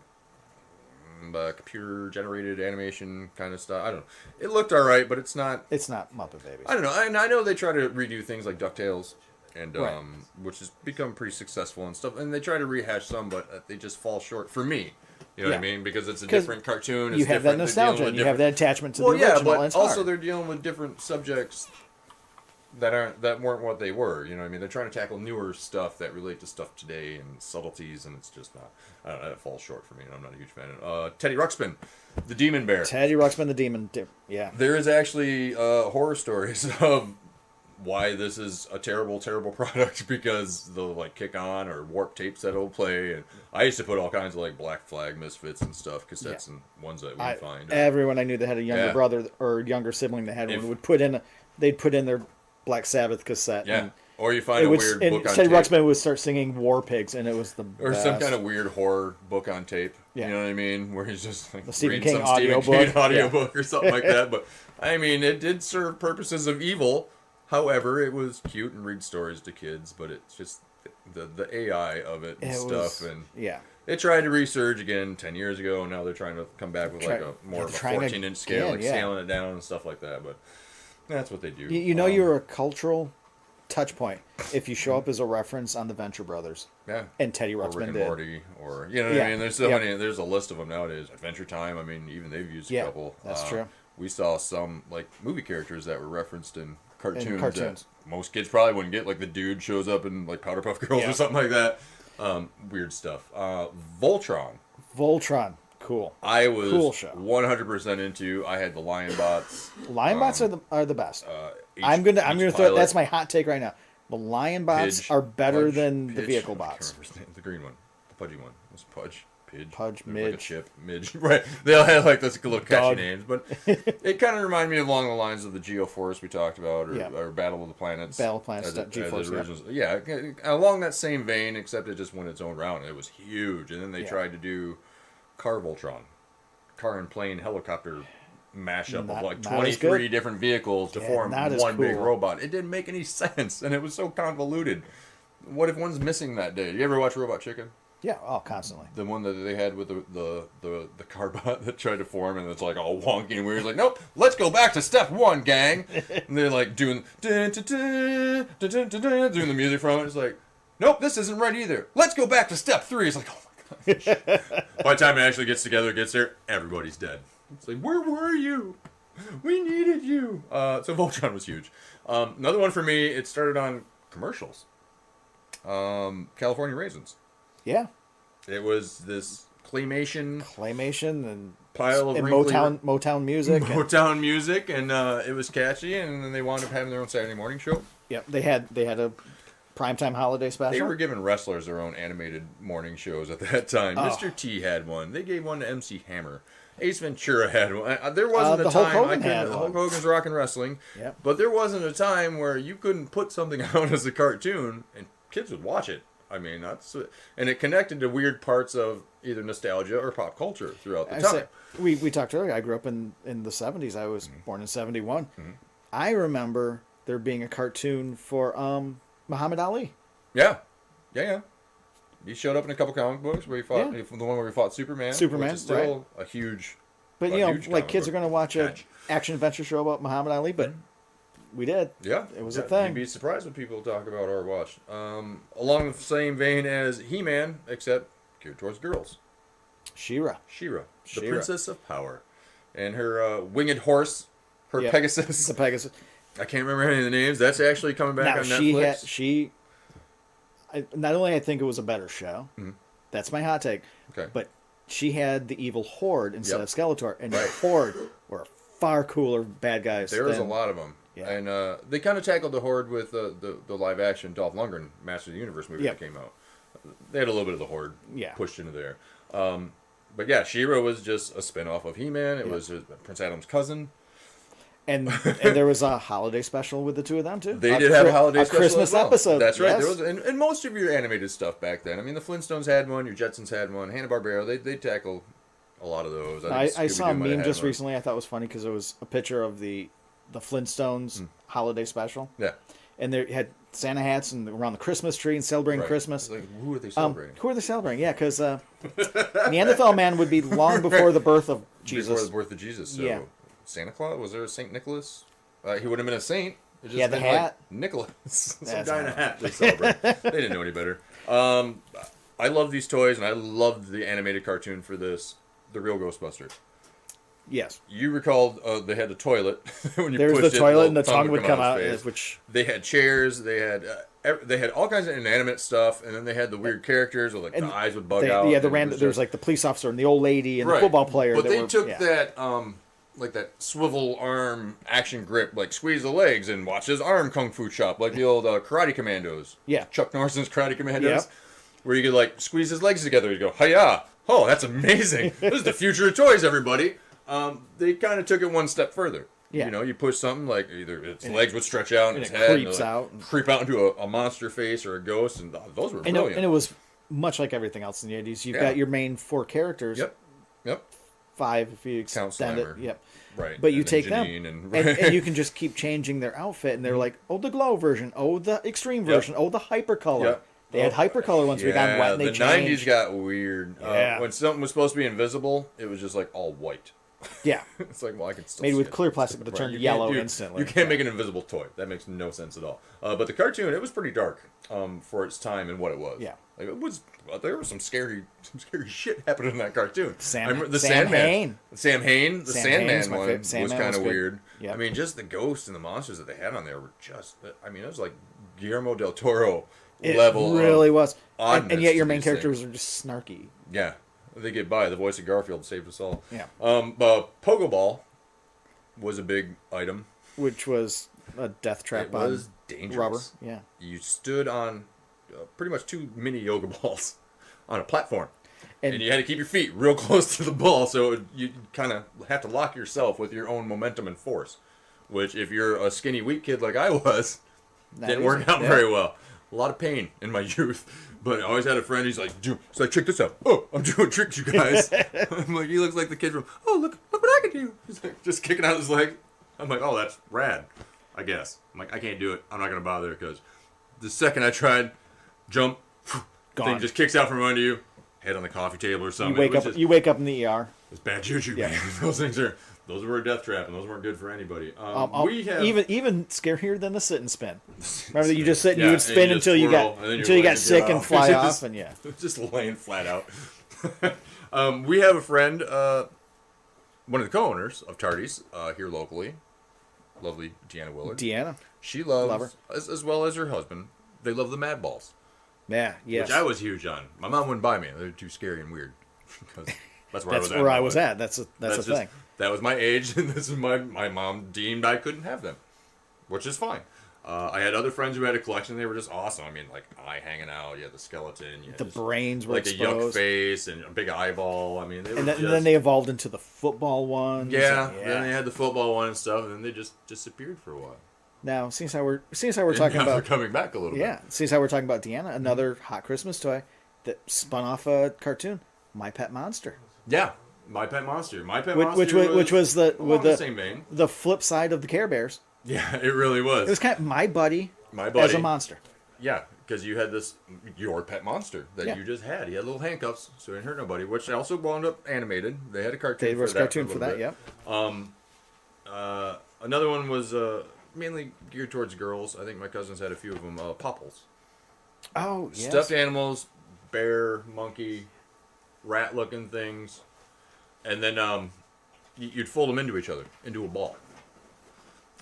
computer-generated animation kind of stuff. I don't know. It looked all right, but it's not... It's not Muppet Babies. I don't know. And I know they try to redo things like DuckTales. And Right. which has become pretty successful and stuff. And they try to rehash some, but they just fall short for me. You know what I mean? Because it's a different cartoon. It's you have that nostalgia. And you have that attachment to the original. But and it's also hard. they're dealing with different subjects that weren't what they were. You know what I mean? They're trying to tackle newer stuff that relate to stuff today and subtleties, and it's just not. I don't know. It falls short for me, and I'm not a huge fan of Teddy Ruxpin, the Demon Bear. Teddy Ruxpin, the Demon. Yeah. There is actually horror stories of why this is a terrible, terrible product because they'll like kick on or warp tapes that it'll play. And I used to put all kinds of like Black Flag Misfits and stuff, cassettes and ones that we'd find. Everyone I knew that had a younger brother or younger sibling that had one would put in they'd put in their Black Sabbath cassette. Yeah. And or you find a weird book on Teddy tape. Ruxpin would start singing War Pigs, and it was the Or best. some kind of weird horror book on tape. Yeah. You know what I mean? Where he's just like The Stephen reading King some Stephen audiobook. King audiobook or something like that. But I mean, it did serve purposes of evil. However, it was cute and read stories to kids, but it's just the AI of it and stuff. And they tried to resurge again 10 years ago, and now they're trying to come back with like a more of a 14-inch scale, like scaling it down and stuff like that. But that's what they do. You know, you're a cultural touch point if you show up as a reference on the Venture Brothers. Yeah. And Teddy Ruxpin or Rick and did. Morty, or you know what I mean. There's so many. There's a list of them nowadays. Adventure Time. I mean, even they've used a couple. That's true. We saw some like movie characters that were referenced in cartoons. Cartoons. That most kids probably wouldn't get. Like the dude shows up in like Powderpuff Girls or something like that. Weird stuff. Voltron. Voltron. Cool. I was cool show. 100% into. I had the Lion Bots. Lion Bots are the best. I'm gonna throw. That's my hot take right now. The Lion Bots Pidge, are better Pudge, than the Pidge. Vehicle I can't Bots. remember his name. The green one, the pudgy one. It was Pudge, Pidge, Pudge, There was like a Midge. chip, Midge. Right? They all had like those little catchy Dog. names, but it kind of reminded me along the lines of the Geoforce we talked about, or Battle of the Planets. Battle of the Planets, as it Geoforce, originals. Yeah, along that same vein, except it just went its own route. And it was huge, and then they tried to do Car Voltron, car and plane helicopter mashup of like 23 different vehicles to form one big robot. It didn't make any sense, and it was so convoluted. What if one's missing that day? You ever watch Robot Chicken? Yeah, constantly. The one that they had with the car bot that tried to form, and it's like all wonky and weird. It's like, nope, let's go back to step one, gang. And they're like doing doing the music from it. It's like, nope, this isn't right either. Let's go back to step 3. It's like, oh my gosh. By the time it actually gets there, everybody's dead. It's like, where were you? We needed you. So Voltron was huge. Another one for me, it started on commercials. California Raisins. Yeah. It was this claymation and pile of Motown music. Motown music, and it was catchy, and then they wound up having their own Saturday morning show. Yep, they had a primetime holiday special. They were giving wrestlers their own animated morning shows at that time. Mr. T had one. They gave one to MC Hammer. Ace Ventura had one. There wasn't a time Hulk Hogan's Rockin' Wrestling. Yep. But there wasn't a time where you couldn't put something out as a cartoon and kids would watch it. I mean, and it connected to weird parts of either nostalgia or pop culture throughout the time. We talked earlier. I grew up in the 70s. I was born in 71. I remember there being a cartoon for Muhammad Ali. Yeah. He showed up in a couple comic books where he fought the one where he fought Superman. Superman, which is still a huge. But like kids are going to watch a action adventure show about Muhammad Ali, but we did. Yeah, it was a thing. You'd be surprised when people talk about or watch. Along the same vein as He-Man, except geared towards girls. She-Ra, the Princess of Power, and her winged horse, her Pegasus. The Pegasus. I can't remember any of the names. That's actually coming back on Netflix. Not only I think it was a better show. Mm-hmm. That's my hot take. Okay. But she had the evil Horde instead of Skeletor, and the Horde were far cooler bad guys. There was a lot of them. Yeah. And they kind of tackled the Horde with the live action Dolph Lundgren Master of the Universe movie that came out. They had a little bit of the Horde pushed into there. But yeah, She-Ra was just a spin-off of He-Man. It was Prince Adam's cousin. And there was a holiday special with the two of them too. They did have a holiday special Christmas as well. episode. That's right. Yes. There was, and most of your animated stuff back then. I mean, the Flintstones had one. Your Jetsons had one. Hanna-Barbera. They tackle a lot of those. I saw a meme just recently. I thought was funny because it was a picture of the Flintstones holiday special. Yeah. And they had Santa hats and around the Christmas tree and celebrating Christmas. Like, who are they celebrating? Who are they celebrating? Yeah, because Neanderthal man would be long before the birth of Jesus. Before the birth of Jesus. So Santa Claus? Was there a Saint Nicholas? He would have been a saint. He had the hat. Like Nicholas. Some guy in a hat they celebrate. They didn't know any better. I love these toys, and I loved the animated cartoon for this, The Real Ghostbusters. Yes. You recalled they had the toilet. When you there was pushed the toilet, it, and the tongue would come out. Which they had chairs. They had all kinds of inanimate stuff, and then they had the weird characters where the eyes would bug out. Yeah, there was like the police officer and the old lady and the football player. But they took that like that swivel arm action grip, like squeeze the legs and watch his arm kung fu chop, like the old Karate Commandos. Yeah. Chuck Norris's Karate Commandos. Where you could like squeeze his legs together. You go, hi-ya. Oh, that's amazing. This is the future of toys, everybody. They kind of took it one step further. Yeah. You know, you push something like either its legs would stretch out and its head creeps out. Creep out into a monster face or a ghost, and those were brilliant. And it was much like everything else in the 80s. You've got your main 4 characters. Yep. 5 if you extend it. Yep. Right. But you take them, and you can just keep changing their outfit, and they're like, oh, the glow version, oh, the extreme version, oh, the hypercolor. Yep. They had hypercolor once we got wet, and they changed. The 90s got weird. When something was supposed to be invisible, it was just like all white. Yeah. It's like, well, I can still made see with it. clear plastic, but it turned yellow instantly. You can't make an invisible toy. That makes no sense at all. But the cartoon, it was pretty dark for its time and what it was. Yeah. Like, it was. There was some scary shit happening in that cartoon. Sam Hain. The Sandman one was kind of weird. Yep. I mean, just the ghosts and the monsters that they had on there were just. I mean, it was like Guillermo del Toro level. It really was. And yet your main characters are just snarky. Yeah. They get by. The voice of Garfield saved us all. Yeah. Pogo Ball was a big item. Which was a death trap on was dangerous. Rubber. Yeah. You stood on pretty much 2 mini yoga balls on a platform. And you had to keep your feet real close to the ball, so you kind of have to lock yourself with your own momentum and force. Which, if you're a skinny, weak kid like I was, didn't work out very well. A lot of pain in my youth. But I always had a friend, he's like, check this out. Oh, I'm doing tricks, you guys. I'm like, he looks like the kid from, oh, look what I can do. He's like, just kicking out his leg. I'm like, oh, that's rad, I guess. I'm like, I can't do it. I'm not going to bother because the second I tried, jump, thing just kicks out from under you, head on the coffee table or something. You wake up in the ER. It's bad juju, man. Those were a death trap, and those weren't good for anybody. We have even scarier than the sit and spin. Remember that you just sit and you would spin until you got sick and fly off, and just laying flat out. We have a friend, one of the co-owners of Tardy's here locally, lovely Deanna Willard. She loves, as well as her husband, they love the Mad Balls. Yeah, yes. Which I was huge on. My mom wouldn't buy me; they were too scary and weird. That's where I was at. That's a thing. That was my age, and this is my mom deemed I couldn't have them, which is fine. I had other friends who had a collection. They were just awesome. I mean, like eye hanging out. You had the skeleton. You had the brains were like exposed. A yuck face and a big eyeball. I mean, and then they evolved into the football ones. Yeah, then they had the football one and stuff, and then they just disappeared for a while. Now, since how we're talking about, they're coming back a little bit. Yeah, since how we're talking about Deanna, another hot Christmas toy that spun off a cartoon, My Pet Monster. Yeah. My Pet Monster. Which was the same vein. The flip side of the Care Bears. Yeah, it really was. It was kind of my buddy as a monster. Yeah, because you had your pet monster that you just had. He had little handcuffs, so he didn't hurt nobody, which also wound up animated. They had a cartoon for that. Yep. Another one was mainly geared towards girls. I think my cousins had a few of them. Popples. Oh, yes. Stuffed animals, bear, monkey, rat-looking things. And then you'd fold them into each other, into a ball.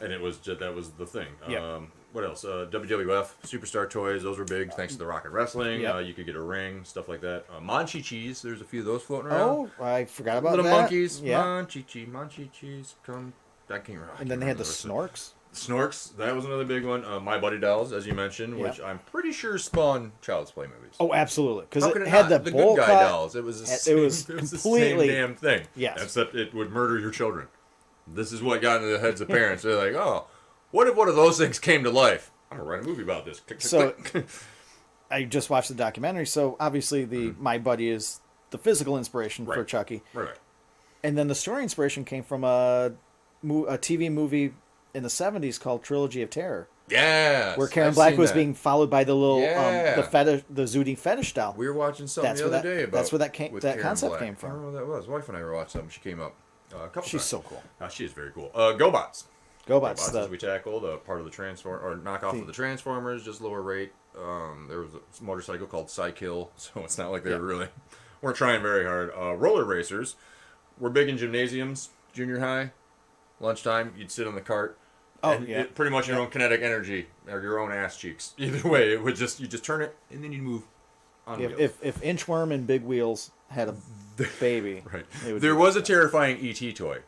And that was the thing. Yep. What else? WWF, Superstar Toys, those were big thanks to the Rocket Wrestling. Yep. You could get a ring, stuff like that. Manchi-Cheese, there's a few of those floating around. Oh, I forgot about Little that. monkeys, Yeah. Manchi-Cheese, come. I can't remember. And then they had the Snorks. Snorks, that was another big one. My Buddy Dolls, as you mentioned, which I'm pretty sure spawned Child's Play movies. Oh, absolutely. Because it it had not? the Good Guy cut. dolls. It was the It was same completely damn thing. Yes. Except it would murder your children. This is what got into the heads of parents. They're like, oh, what if one of those things came to life? I'm going to write a movie about this. Click, So, click. I just watched the documentary, so obviously My Buddy is the physical inspiration for Chucky. Right. And then the story inspiration came from a TV movie in the 70s called Trilogy of Terror. Yeah. Where Karen Black was being followed by the little, the Zooty fetish doll. We were watching something the other day about that's where that concept Black. came from. I don't know what that was. Wife and I were watching something. She came up a couple times. She's so cool. She is very cool. GoBots. GoBots. As we tackled, part of the knockoff of the Transformers, just lower rate. There was a motorcycle called Cykill, so it's not like they weren't trying very hard. Roller racers were big in gymnasiums, junior high, lunchtime. You'd sit on the cart. Pretty much your own kinetic energy or your own ass cheeks. Either way, it would you just turn it and then you'd move on wheels. If Inchworm and Big Wheels had a baby, there was a terrifying E.T. toy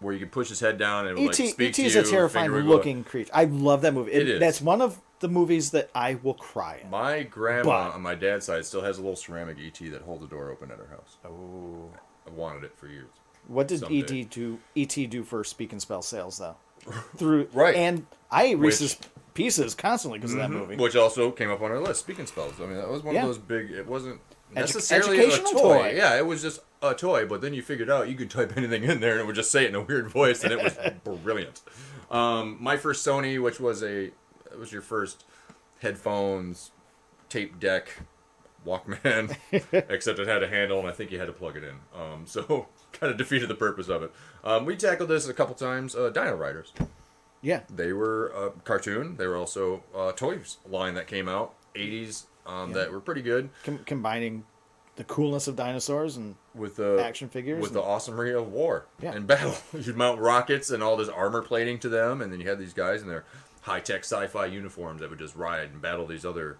where you could push his head down and it would speak to you. E.T. is a terrifying looking creature. I love that movie. It is. That's one of the movies that I will cry at. My grandma on my dad's side still has a little ceramic E.T. that holds the door open at her house. Oh, I wanted it for years. What did E.T. do for Speak and Spell sales though? And I ate Reese's Pieces constantly because of that movie, which also came up on our list. Speak and Spells. I mean, that was one of those big. It wasn't necessarily educational a toy. Yeah, it was just a toy. But then you figured out you could type anything in there and it would just say it in a weird voice, and it was brilliant. My first Sony, which was your first headphones, tape deck, Walkman, except it had a handle and I think you had to plug it in. So kind of defeated the purpose of it. We tackled this a couple times. Dino Riders. Yeah. They were a cartoon. They were also a toys line that came out, 80s, that were pretty good. Combining the coolness of dinosaurs and with the action figures. With the awesomery of war and battle. You'd mount rockets and all this armor plating to them, and then you had these guys in their high-tech sci-fi uniforms that would just ride and battle these other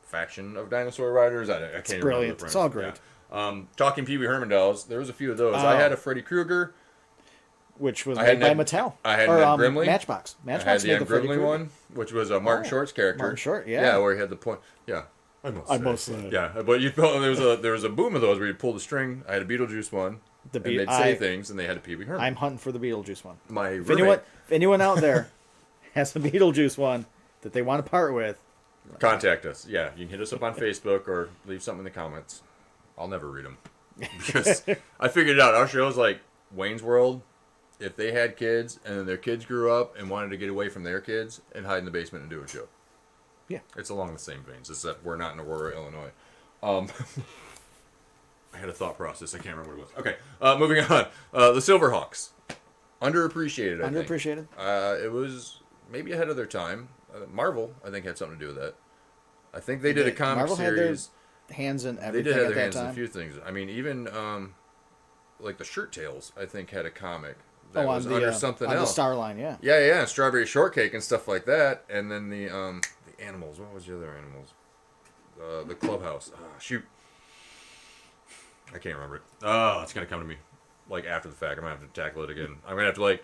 faction of dinosaur riders. I can't remember. Brilliant. It's all great. Yeah. Talking Pee Wee Herman dolls, there was a few of those. I had a Freddy Krueger. Which was made by Mattel. I had Ned Grimley. Matchbox. I had the Ned Grimley one, which was a Martin Short's character. Martin Short, Yeah, where he had the point. Yeah. I must say. Yeah, but there was a boom of those where you pull the string. I had a Beetlejuice one. And they'd say things, and they had a Pee Wee Herman. I'm hunting for the Beetlejuice one. If anyone out there has a Beetlejuice one that they want to part with, contact us. Yeah, you can hit us up on Facebook or leave something in the comments. I'll never read them. Because I figured it out. Our show's like Wayne's World. If they had kids and then their kids grew up and wanted to get away from their kids and hide in the basement and do a show. Yeah. It's along the same veins, except we're not in Aurora, Illinois. I had a thought process. I can't remember what it was. Okay, moving on. The Silverhawks. Underappreciated, I think. Underappreciated? It was maybe ahead of their time. Marvel, I think, had something to do with that. I think they did a comic Marvel series. Had their hands in everything. They did have their hands in a few things. I mean, even like the Shirt Tails, I think, had a comic that was under something on else. The Starline, yeah. Yeah, Strawberry Shortcake and stuff like that. And then the animals. What was the other animals? The Clubhouse. Shoot. I can't remember it. Oh, it's going to come to me like after the fact. I'm going to have to tackle it again. I'm going to have to like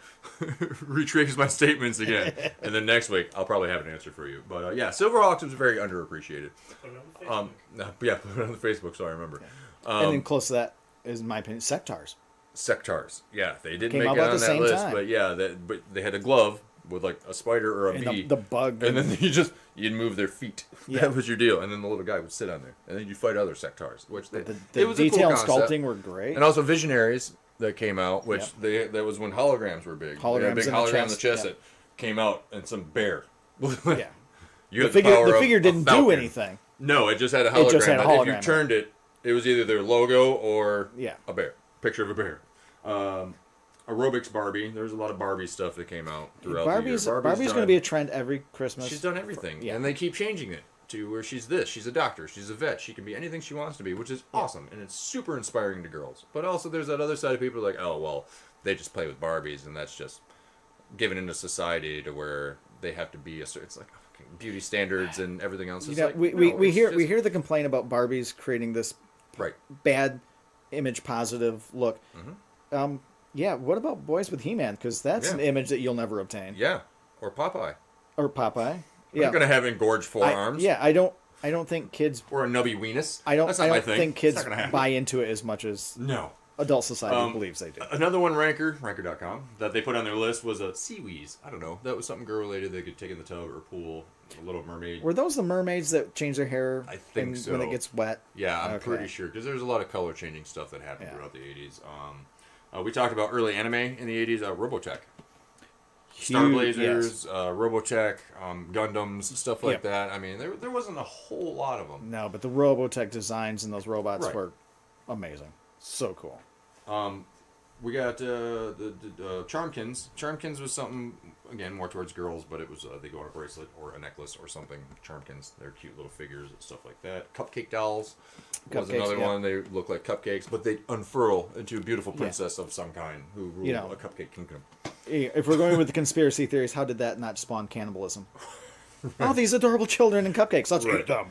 retrace my statements again. And then next week, I'll probably have an answer for you. But yeah, Silverhawks was very underappreciated. Put it on the Facebook. Yeah, put it on the Facebook so I remember. Yeah. And then close to that is, in my opinion, Sectars. Sectars. Yeah, they didn't make it on that list. Time. But yeah, but they had a glove with like a spider or a bee. The bug. And then you'd move their feet. Yeah. That was your deal. And then the little guy would sit on there. And then you'd fight other Sectars. Which the it was detail a cool and concept. sculpting were great. And also Visionaries that came out, which that was when holograms were big. Holograms they had a big hologram on the chest that came out and some bear. Yeah. You The had figure, power the of figure a didn't do falcon. anything. No, it just had a hologram. It just had a If you hologram. turned it, it was either their logo or Yeah. a bear. Picture of a bear. Aerobics Barbie. There's a lot of Barbie stuff that came out throughout Barbie's the year. going to be a trend every Christmas. She's done everything. Yeah. And they keep changing it to where she's this. She's a doctor. She's a vet. She can be anything she wants to be, which is awesome. And it's super inspiring to girls. But also there's that other side of people like, oh, well, they just play with Barbies, and that's just given into society to where they have to be a certain... It's like beauty standards and everything else. It's we hear the complaint about Barbies creating this right bad image positive look. Mm-hmm. Yeah, what about Boys with He-Man? Because that's an image that you'll never obtain. Yeah, or Popeye. Or Popeye. Yeah. You're not going to have engorged forearms. I don't think kids... Or a nubby weenus. That's not my I don't thing. think kids buy into it as much as no adult society believes they do. Another one, Ranker.com, that they put on their list was a Seawees. I don't know. That was something girl-related they could take in the tub or pool. A Little Mermaid. Were those the mermaids that change their hair I think so. when it gets wet? Yeah, I'm pretty sure. Because there's a lot of color-changing stuff that happened throughout the 80s. We talked about early anime in the 80s, Robotech. Star Blazers, Robotech, Gundams, stuff like that. I mean, there wasn't a whole lot of them. No, but the Robotech designs and those robots were amazing. So cool. We got the Charmkins. Charmkins was something, again, more towards girls, but it was they go on a bracelet or a necklace or something. Charmkins, they're cute little figures and stuff like that. Cupcake dolls was another one. They look like cupcakes, but they unfurl into a beautiful princess of some kind who rule a cupcake kingdom. If we're going with the conspiracy theories, how did that not spawn cannibalism? Oh, these adorable children and cupcakes. Let's eat them.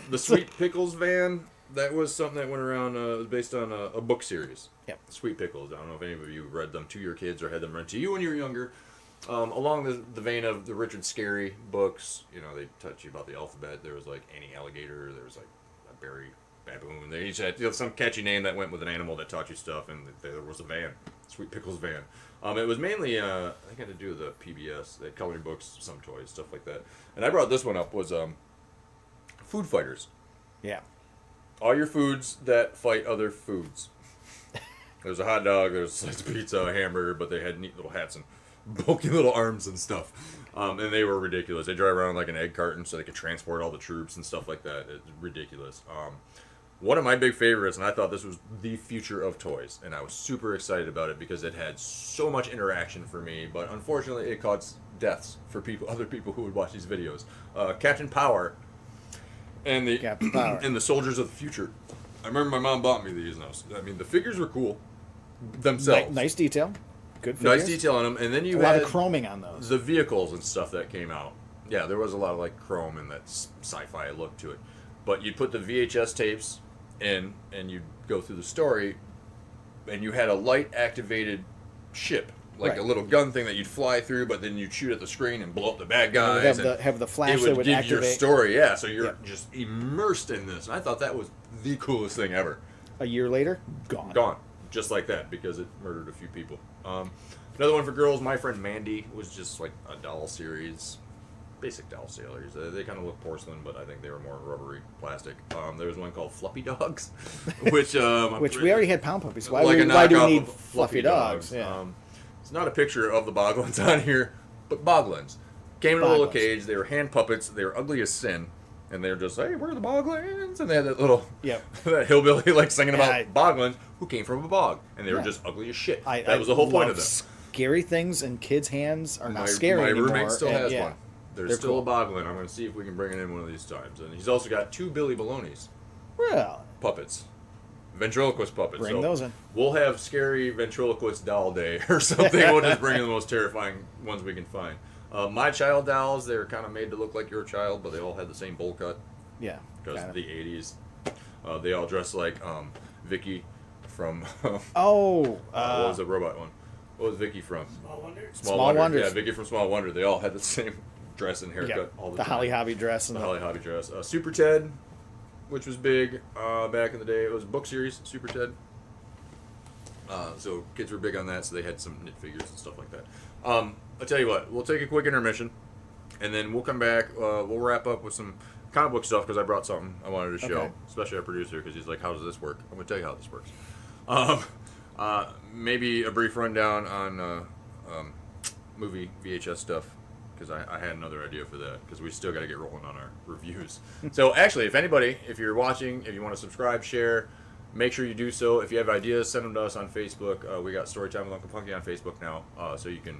The Sweet Pickles van. That was something that went around. It was based on a book series. Yep. Sweet Pickles. I don't know if any of you read them to your kids or had them read to you when you were younger. Along the vein of the Richard Scarry books, they taught you about the alphabet. There was like Annie Alligator. There was like a Berry Baboon. They each had some catchy name that went with an animal that taught you stuff, and there was a van, Sweet Pickles van. It was mainly, I think, had to do with the PBS. They had coloring books, some toys, stuff like that. And I brought this one up was Food Fighters. Yeah. All your foods that fight other foods. There's a hot dog, there's a slice of pizza, a hamburger, but they had neat little hats and bulky little arms and stuff. And they were ridiculous. They drive around like an egg carton so they could transport all the troops and stuff like that. It's ridiculous. One of my big favorites, and I thought this was the future of toys, and I was super excited about it because it had so much interaction for me, but unfortunately it caused deaths for other people who would watch these videos. Captain Power. And the Soldiers of the Future. I remember my mom bought me these. I mean, the figures were cool themselves. Nice detail. Good figures. Nice detail on them. And then you had a had lot of chroming on those. The vehicles and stuff that came out. Yeah, there was a lot of like chrome and that sci-fi look to it. But you'd put the VHS tapes in, and you'd go through the story, and you had a light-activated ship. Like a little gun thing that you'd fly through, but then you'd shoot at the screen and blow up the bad guys. Have the flash that would give activate your story. Yeah, so you're just immersed in this. And I thought that was the coolest thing ever. A year later, gone. Gone. Just like that, because it murdered a few people. Another one for girls, My Friend Mandy was just like a doll series. Basic doll series. They kind of look porcelain, but I think they were more rubbery plastic. There was one called Fluffy Dogs, which we already had Pound Puppies. Why like do we need Fluffy Dogs? Yeah. It's not a picture of the Boglins on here, but Boglins. Came in a little cage. They were hand puppets. They were ugly as sin. And they were just, hey, we're the Boglins. And they had that little that hillbilly like singing about Boglins who came from a bog. And they were just ugly as shit. That was the whole point of them. Scary things in kids' hands are not scary anymore. My roommate still has one. There's still a Boglin. I'm going to see if we can bring it in one of these times. And he's also got 2 Billy Baloney's puppets. Ventriloquist puppets. Bring those in. We'll have scary ventriloquist doll day or something. We'll just bring in the most terrifying ones we can find. My child dolls, they were kind of made to look like your child, but they all had the same bowl cut. Yeah. Because of the 80s. They all dressed like Vicky from... what was the robot one? What was Vicky from? Small Wonder? Small Wonders. Yeah, Vicky from Small Wonder. They all had the same dress and haircut all the time. The Holly Hobby dress. The Holly Hobby dress. Super Ted, which was big back in the day. It was a book series, Super Ted. So kids were big on that, so they had some knit figures and stuff like that. I'll tell you what, we'll take a quick intermission, and then we'll come back. We'll wrap up with some comic book stuff, because I brought something I wanted to show, especially our producer, because he's like, how does this work? I'm going to tell you how this works. Maybe a brief rundown on movie VHS stuff because I had another idea for that, because we still got to get rolling on our reviews. So actually, if you're watching, if you want to subscribe, share, make sure you do so. If you have ideas, send them to us on Facebook. We got Storytime with Uncle Punky on Facebook now, so you can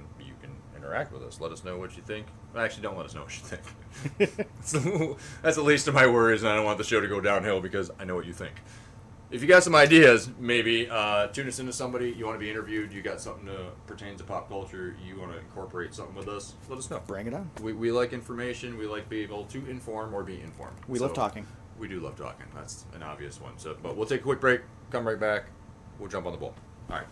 interact with us. Let us know what you think. Actually, don't let us know what you think. That's the least of my worries, and I don't want the show to go downhill because I know what you think. If you got some ideas, maybe tune us into somebody. You want to be interviewed. You got something that pertains to pop culture. You want to incorporate something with us. Let us know. Bring it on. We like information. We like being able to inform or be informed. We love talking. We do love talking. That's an obvious one. So, but we'll take a quick break. Come right back. We'll jump on the ball. All right.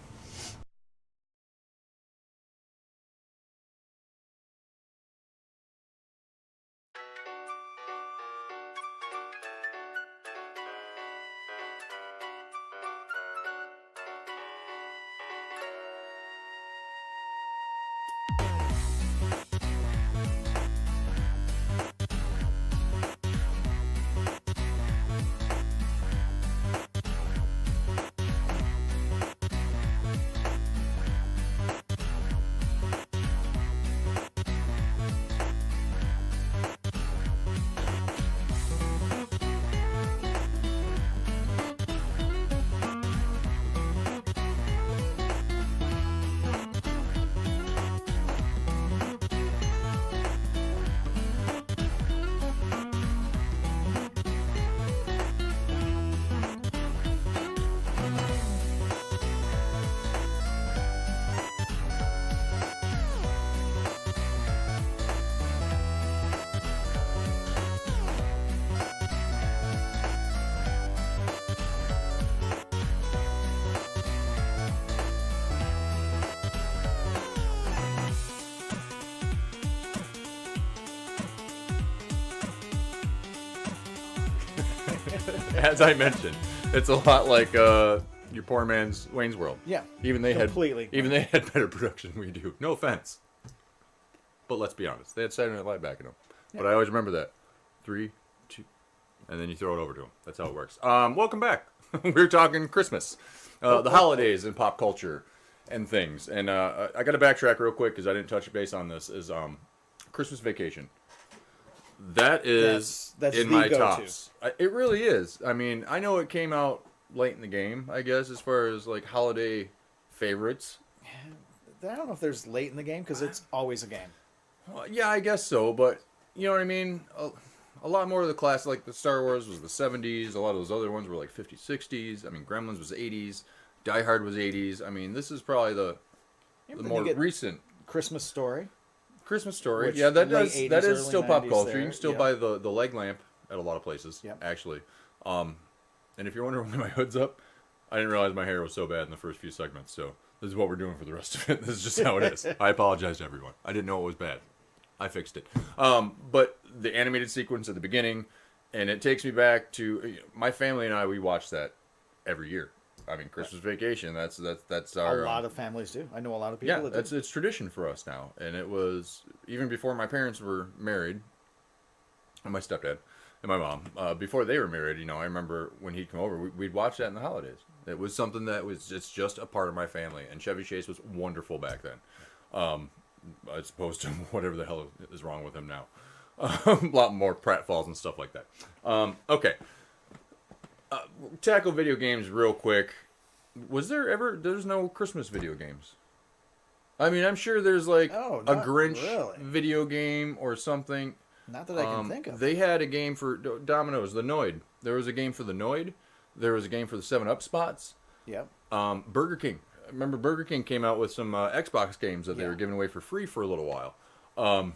As I mentioned, it's a lot like your poor man's Wayne's World. Yeah, even they completely. They had better production than we do. No offense, but let's be honest, they had Saturday Night Live back in them. Yeah. But I always remember that 3, 2, and then you throw it over to them. That's how it works. Welcome back. We're talking Christmas, the holidays and pop culture and things. And I got to backtrack real quick because I didn't touch base on this. Is Christmas Vacation. That is that's in the my go-to. tops. It really is. I mean, I know it came out late in the game, I guess, as far as like holiday favorites. I don't know if there's late in the game because it's always a game. Well, yeah, I guess so, but you know what I mean? A lot more of the class, like the Star Wars was the 70s. A lot of those other ones were like 50s, 60s. I mean, Gremlins was 80s. Die Hard was 80s. I mean, this is probably the more recent. Christmas Story. Christmas Story. Which Yeah, that 80s, is still pop culture. there. You can still Yep. buy the leg lamp at a lot of places, Yep. actually. And if you're wondering why my hood's up, I didn't realize my hair was so bad in the first few segments, so this is what we're doing for the rest of it. This is just how it is. I apologize to everyone. I didn't know it was bad. I fixed it. But the animated sequence at the beginning, and it takes me back to my family and I. We watch that every year. I mean, Christmas Vacation. That's our. A lot of families do. I know a lot of people. Yeah, that do. it's tradition for us now, and it was even before my parents were married, and my stepdad and my mom. Before they were married, you know, I remember when he'd come over, we'd watch that in the holidays. It was something that was just a part of my family, and Chevy Chase was wonderful back then, as opposed to whatever the hell is wrong with him now. A lot more pratfalls and stuff like that. Okay. Tackle video games real quick. There's no Christmas video games? I mean, I'm sure there's like a Grinch video game or something. Not that I can think of. They had a game for Domino's, the Noid. There was a game for the Noid. There was a game for the 7-Up spots. Yep. Burger King. I remember Burger King came out with some Xbox games that they were giving away for free for a little while. But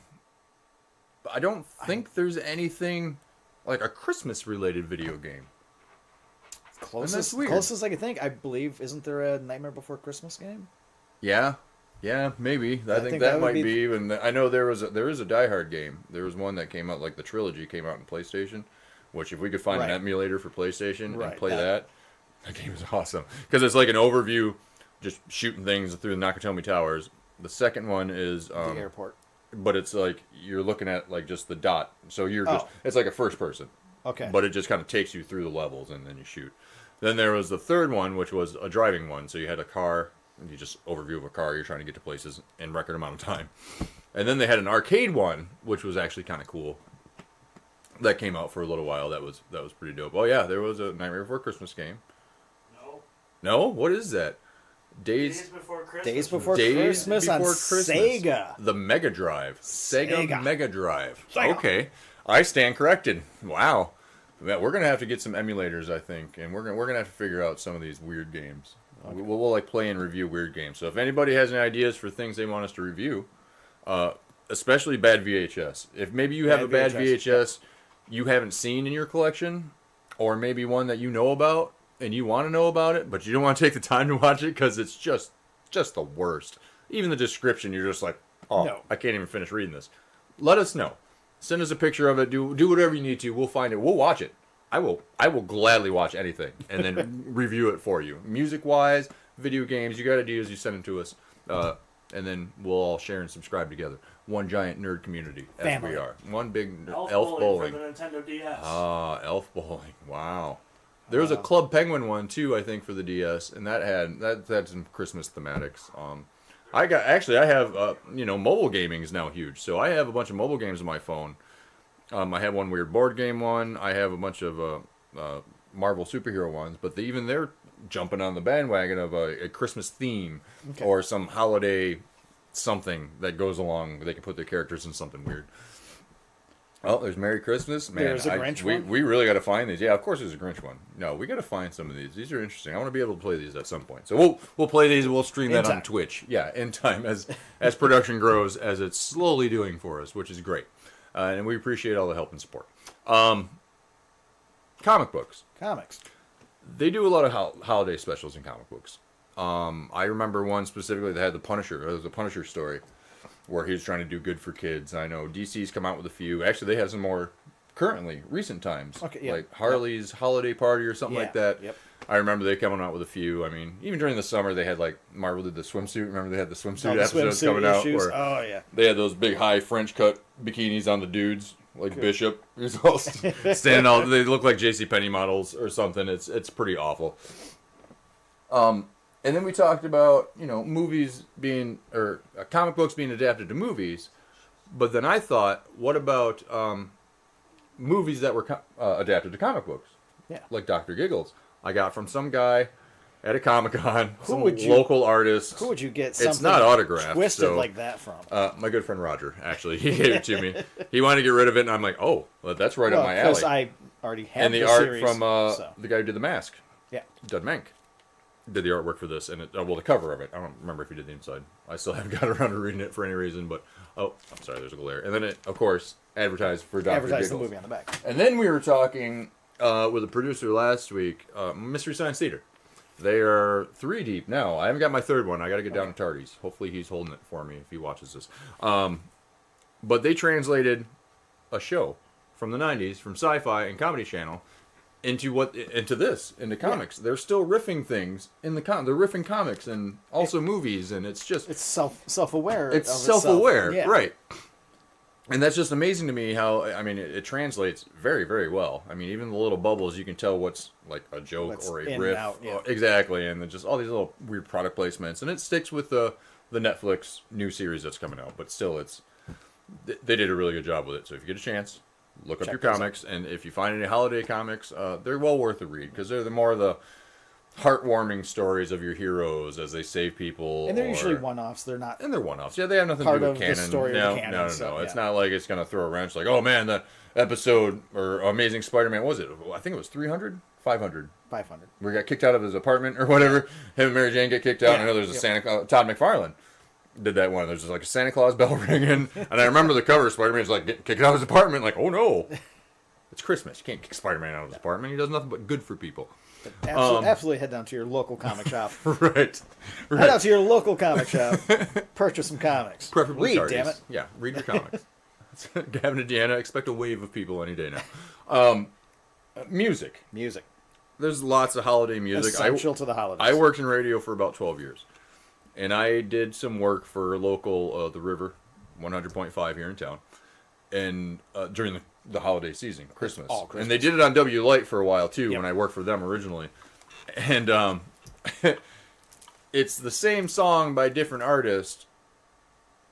I don't think there's anything like a Christmas-related video game. Closest I can think, I believe, isn't there a Nightmare Before Christmas game? Yeah, maybe. I think that might be even. I know there is a Die Hard game. There was one that came out, like the trilogy came out in PlayStation. Which, if we could find an emulator for PlayStation and play that game is awesome because it's like an overview, just shooting things through the Nakatomi Towers. The second one is the airport, but it's like you're looking at like just the dot, so you're just it's like a first person. Okay. But it just kind of takes you through the levels and then you shoot. Then there was the third one, which was a driving one. So you had a car, and you just overview of a car. You're trying to get to places in record amount of time. And then they had an arcade one, which was actually kind of cool. That came out for a little while. That was pretty dope. Oh yeah, there was a Nightmare Before Christmas game. No. No, what is that? Days Before Christmas. Days Before Days Christmas Before on Christmas. Sega. The Mega Drive. Sega Sega. Mega Drive. Sega. Okay, I stand corrected. Wow, we're gonna have to get some emulators, I think, and we're gonna have to figure out some of these weird games. Okay. We'll like play and review weird games. So if anybody has any ideas for things they want us to review, especially bad VHS. If maybe you have a bad VHS you haven't seen in your collection, or maybe one that you know about and you want to know about it, but you don't want to take the time to watch it because it's just the worst. Even the description, you're just like, oh, no. I can't even finish reading this. Let us know. Send us a picture of it. Do whatever you need to. We'll find it. We'll watch it. I will gladly watch anything and then review it for you. Music-wise, video games, you got ideas, you send them to us. And then we'll all share and subscribe together. One giant nerd community, as Family. we are. One big Elf bowling. for the Nintendo DS. Ah, Elf Bowling. Wow. There was a Club Penguin one too, I think, for the DS, and that had some Christmas thematics. I have mobile gaming is now huge, so I have a bunch of mobile games on my phone. I have one weird board game one. I have a bunch of Marvel superhero ones, but they're jumping on the bandwagon of a Christmas theme or some holiday something that goes along. They can put their characters in something weird. Oh, there's Merry Christmas. Man, there's a Grinch one? We really got to find these. Yeah, of course there's a Grinch one. No, we got to find some of these. These are interesting. I want to be able to play these at some point. So we'll play these and we'll stream that on Twitch. Yeah, in time as production grows, as it's slowly doing for us, which is great. And we appreciate all the help and support. Comic books. Comics. They do a lot of holiday specials in comic books. I remember one specifically that had the Punisher. It was a Punisher story where he was trying to do good for kids. I know DC's come out with a few. Actually, they have some more currently, recent times. Okay, yeah. Like Harley's Holiday Party or something like that. Yep. I remember they coming out with a few. I mean, even during the summer, they had like Marvel did the swimsuit. Remember they had the swimsuit episodes coming out? Where they had those big high French cut bikinis on the dudes. Like Bishop, he's all standing all. They look like JCPenney models or something. It's pretty awful. And then we talked about movies being or comic books being adapted to movies, but then I thought, what about movies that were adapted to comic books? Yeah, like Dr. Giggles. I got from some guy at a Comic-Con, local artist. Who would you get something it's not autographed, twisted like that from? My good friend Roger, actually. He gave it to me. He wanted to get rid of it, and I'm like, oh, well, that's right up my alley. Because I already had and the art series, from the guy who did The Mask. Yeah. Judd Mank did the artwork for this, and the cover of it. I don't remember if he did the inside. I still haven't got around to reading it for any reason, but, I'm sorry, there's a glare. And then it, of course, advertised for Dr. Giggles. Advertised the movie on the back. And then we were talking with a producer last week, Mystery Science Theater. They are 3 deep now. I haven't got my third one. I got to get down to Tardy's. Hopefully he's holding it for me if he watches this. But they translated a show from the 90s, from Sci-Fi and Comedy Channel, into comics. They're still riffing things in the they're riffing comics and also movies, and it's self-aware. It's self-aware, right? And that's just amazing to me how, it translates very, very well. I mean, even the little bubbles, you can tell what's like a joke or a riff. Out, yeah. Exactly, and then just all these little weird product placements. And it sticks with the Netflix new series that's coming out. But still, they did a really good job with it. So if you get a chance, look up your comics. And if you find any holiday comics, they're well worth a read. Because they're more of the heartwarming stories of your heroes as they save people. And they're usually one-offs. They're not. And they're one-offs. Yeah, they have nothing to do with canon. The story no, of the canon. No. It's not like it's going to throw a wrench. Like, oh man, the episode or Amazing Spider-Man, what was it? I think it was 300? 500. 500. Where he got kicked out of his apartment or whatever. Him and Mary Jane get kicked out. Yeah. I know there's a Todd McFarlane did that one. There's just like a Santa Claus bell ringing. And I remember the cover, Spider-Man's like getting kicked out of his apartment. Like, oh no. It's Christmas. You can't kick Spider-Man out of his apartment. He does nothing but good for people. Absolutely head down to your local comic shop. Right. Head out to your local comic shop. Purchase some comics. Preferably read, Tardy's. damn it. Yeah, read your comics. Gavin and Deanna, expect a wave of people any day now. Music. There's lots of holiday music. Essential to the holidays. I worked in radio for about 12 years. And I did some work for local, The River, 100.5 here in town. And during the holiday season, Christmas. And they did it on W Light for a while too, when I worked for them originally. And it's the same song by different artists,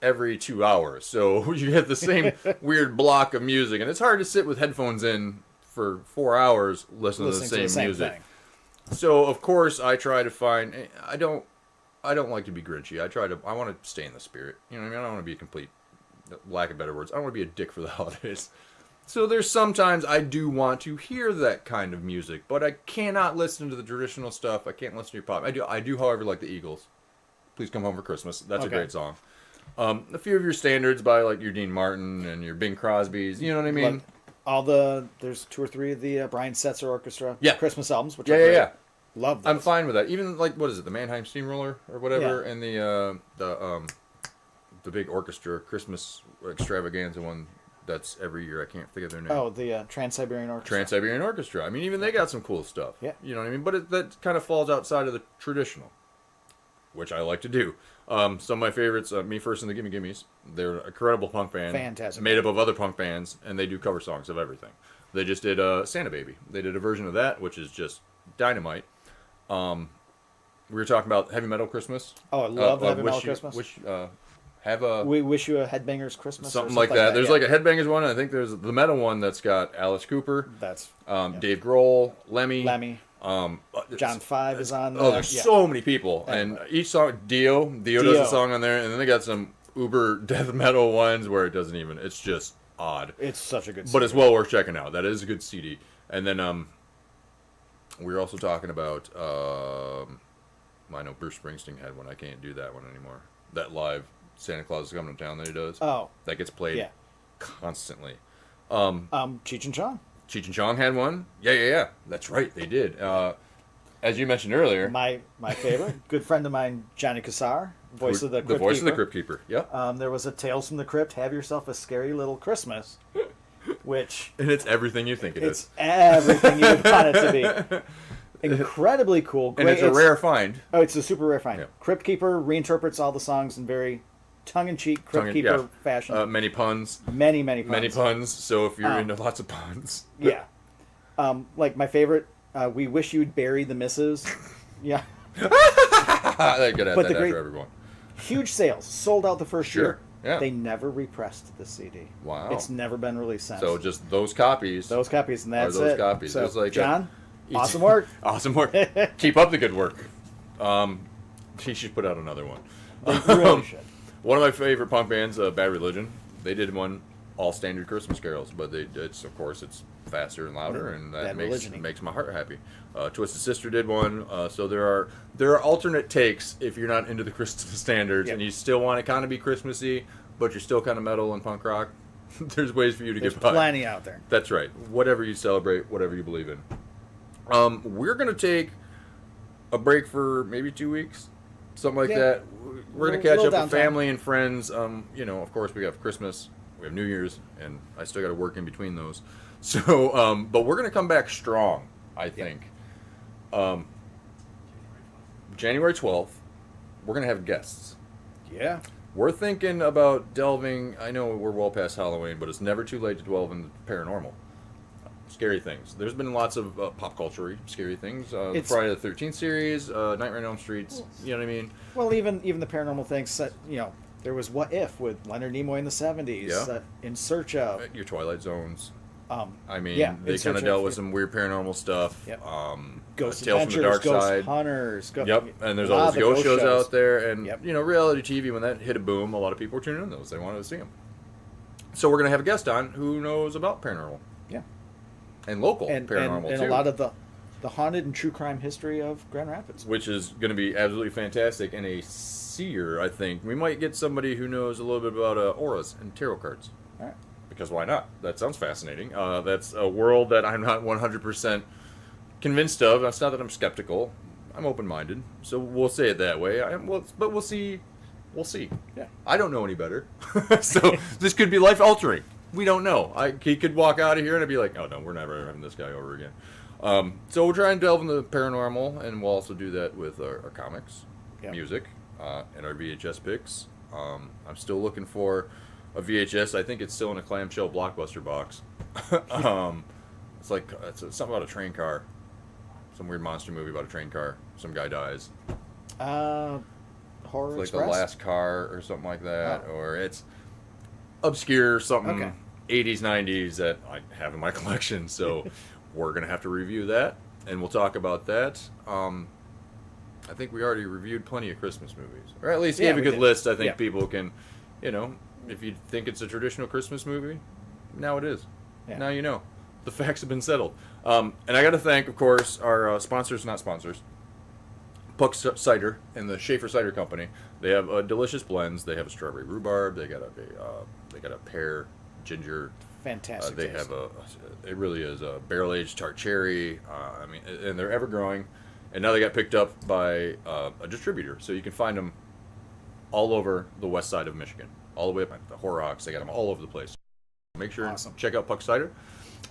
every 2 hours. So you get the same weird block of music, and it's hard to sit with headphones in for 4 hours listening to the same music. Thing. So of course I try to find. I don't like to be grinchy. I want to stay in the spirit. You know what I mean? I don't want to be a complete, lack of better words, I don't want to be a dick for the holidays. So there's sometimes I do want to hear that kind of music, but I cannot listen to the traditional stuff. I can't listen to your pop. I do, however, like the Eagles. Please Come Home for Christmas. That's a great song. A few of your standards by like your Dean Martin and your Bing Crosby's. You know what I mean? Like there's 2 or 3 of the Brian Setzer Orchestra Christmas albums, which yeah. Love those. I'm fine with that. Even like what is it, the Mannheim Steamroller or whatever, and the big orchestra Christmas extravaganza one that's every year. I can't think of their name. Oh, the Trans-Siberian Orchestra. Trans-Siberian Orchestra. I mean, even they got some cool stuff. Yeah. You know what I mean? But that kind of falls outside of the traditional, which I like to do. Some of my favorites, Me First and the Gimme Gimmes. They're an incredible punk band. Fantastic. Made up of other punk bands, and they do cover songs of everything. They just did Santa Baby. They did a version of that, which is just dynamite. We were talking about Heavy Metal Christmas. Oh, I love Heavy Metal Christmas. We Wish You a Headbangers Christmas. Something like that. There's like a Headbangers one, and I think there's the metal one that's got Alice Cooper. That's Dave Grohl, Lemmy. John 5 is on there. Oh, there's so many people. And each song, Dio does a song on there, and then they got some uber death metal ones where it doesn't even, it's just odd. It's such a good CD. But it's well worth checking out. That is a good CD. And then we were also talking about, I know Bruce Springsteen had one. I can't do that one anymore. That live Santa Claus is Coming to Town that he does. Oh. That gets played constantly. Cheech and Chong. Cheech and Chong had one. Yeah. That's right, they did. As you mentioned earlier, my favorite, good friend of mine, Johnny Cassar, voice of the Crypt voice Keeper. of the Crypt Keeper. Yeah. There was a Tales from the Crypt. Have yourself a scary little Christmas, which and it's everything you think it is. It's everything you would want it to be. Incredibly cool. Great. And it's a rare find. Oh, it's a super rare find. Yeah. Crypt Keeper reinterprets all the songs in very tongue-in-cheek Crypt Keeper fashion. Many puns. Many puns. Many puns. So if you're into lots of puns. Yeah. Like my favorite, We Wish You'd Bury the Misses. Yeah. I gotta have But that after everyone. Huge sales. Sold out the first year. Yeah. They never repressed the CD. Wow. It's never been released since. So just those copies. And that's those it. copies. So, It's like John, awesome work. Awesome work. Keep up the good work. He should put out another one. They really should. One of my favorite punk bands, Bad Religion, they did one all standard Christmas carols, but it's faster and louder, and that makes my heart happy. Twisted Sister did one, so there are alternate takes if you're not into the Christmas standards and you still want to kind of be Christmassy, but you're still kind of metal and punk rock. There's ways for you to get by. There's plenty out there. That's right. Whatever you celebrate, whatever you believe in. We're gonna take a break for maybe 2 weeks. Something like that. We're going to catch up with family and friends. Of course, we have Christmas, we have New Year's, and I still got to work in between those. So, but we're going to come back strong, I think. January 12th, we're going to have guests. Yeah. We're thinking about delving, I know we're well past Halloween, but it's never too late to delve into paranormal. Scary things. There's been lots of pop culture scary things. Friday the 13th series, Nightmare on Elm Street. You know what I mean? Well, even the paranormal things. There was What If with Leonard Nimoy in the 70s. Yeah. In Search of. Your Twilight Zones. They They kind of dealt with some weird paranormal stuff. Yep. Ghost Tales from the Dark Ghost Side. Hunters. And there's all those ghost shows out there. And, Yep. Reality TV, when that hit a boom, a lot of people were tuning in those. They wanted to see them. So we're going to have a guest on who knows about paranormal. Yeah. And local paranormal, and too. a lot of the haunted and true crime history of Grand Rapids. Which is going to be absolutely fantastic. And a seer, I think. We might get somebody who knows a little bit about auras and tarot cards. All right. Because why not? That sounds fascinating. That's a world that I'm not 100% convinced of. It's not that I'm skeptical. I'm open-minded. So we'll say it that way. But we'll see. We'll see. Yeah. I don't know any better. So this could be life-altering. We don't know. He could walk out of here and I'd be like, oh, no, we're never having this guy over again. So we'll try and delve into the paranormal, and we'll also do that with our comics, music, and our VHS picks. I'm still looking for a VHS. I think it's still in a clamshell Blockbuster box. It's something about a train car. Some weird monster movie about a train car. Some guy dies. Horror like Express? The Last Car or something like that, or it's obscure something 80s, 90s that I have in my collection. So we're gonna have to review that, and we'll talk about that. I think we already reviewed plenty of Christmas movies, or at least gave a good list. I think people can, if you think it's a traditional Christmas movie, now it is. Yeah. Now you know. The facts have been settled. And I got to thank, of course, our sponsors, not sponsors, Puck Cider and the Schaefer Cider Company. They have delicious blends. They have a strawberry rhubarb. They got a pear ginger. Fantastic. They have it really is a barrel aged tart cherry. And they're ever growing. And now they got picked up by a distributor, so you can find them all over the west side of Michigan, all the way up at the Horrocks. They got them all over the place. Make sure and check out Puck Cider.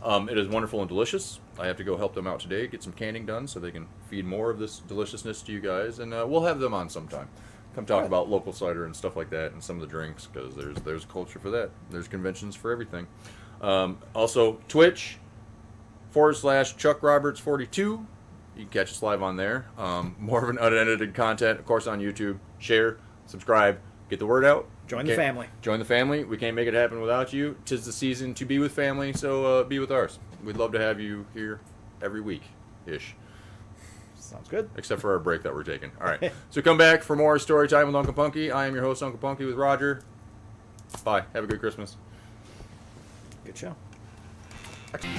It is wonderful and delicious. I have to go help them out today, get some canning done so they can feed more of this deliciousness to you guys, and we'll have them on sometime. Come talk about local cider and stuff like that, and some of the drinks, because there's a culture for that. There's conventions for everything. Also, Twitch /ChuckRoberts42. You can catch us live on there. More of an unedited content, of course, on YouTube. Share, subscribe, get the word out. Join the family. Join the family. We can't make it happen without you. 'Tis the season to be with family, so be with ours. We'd love to have you here every week-ish. Sounds good. Except for our break that we're taking. All right. So come back for more Story Time with Uncle Punky. I am your host, Uncle Punky, with Roger. Bye. Have a good Christmas. Good show. Excellent.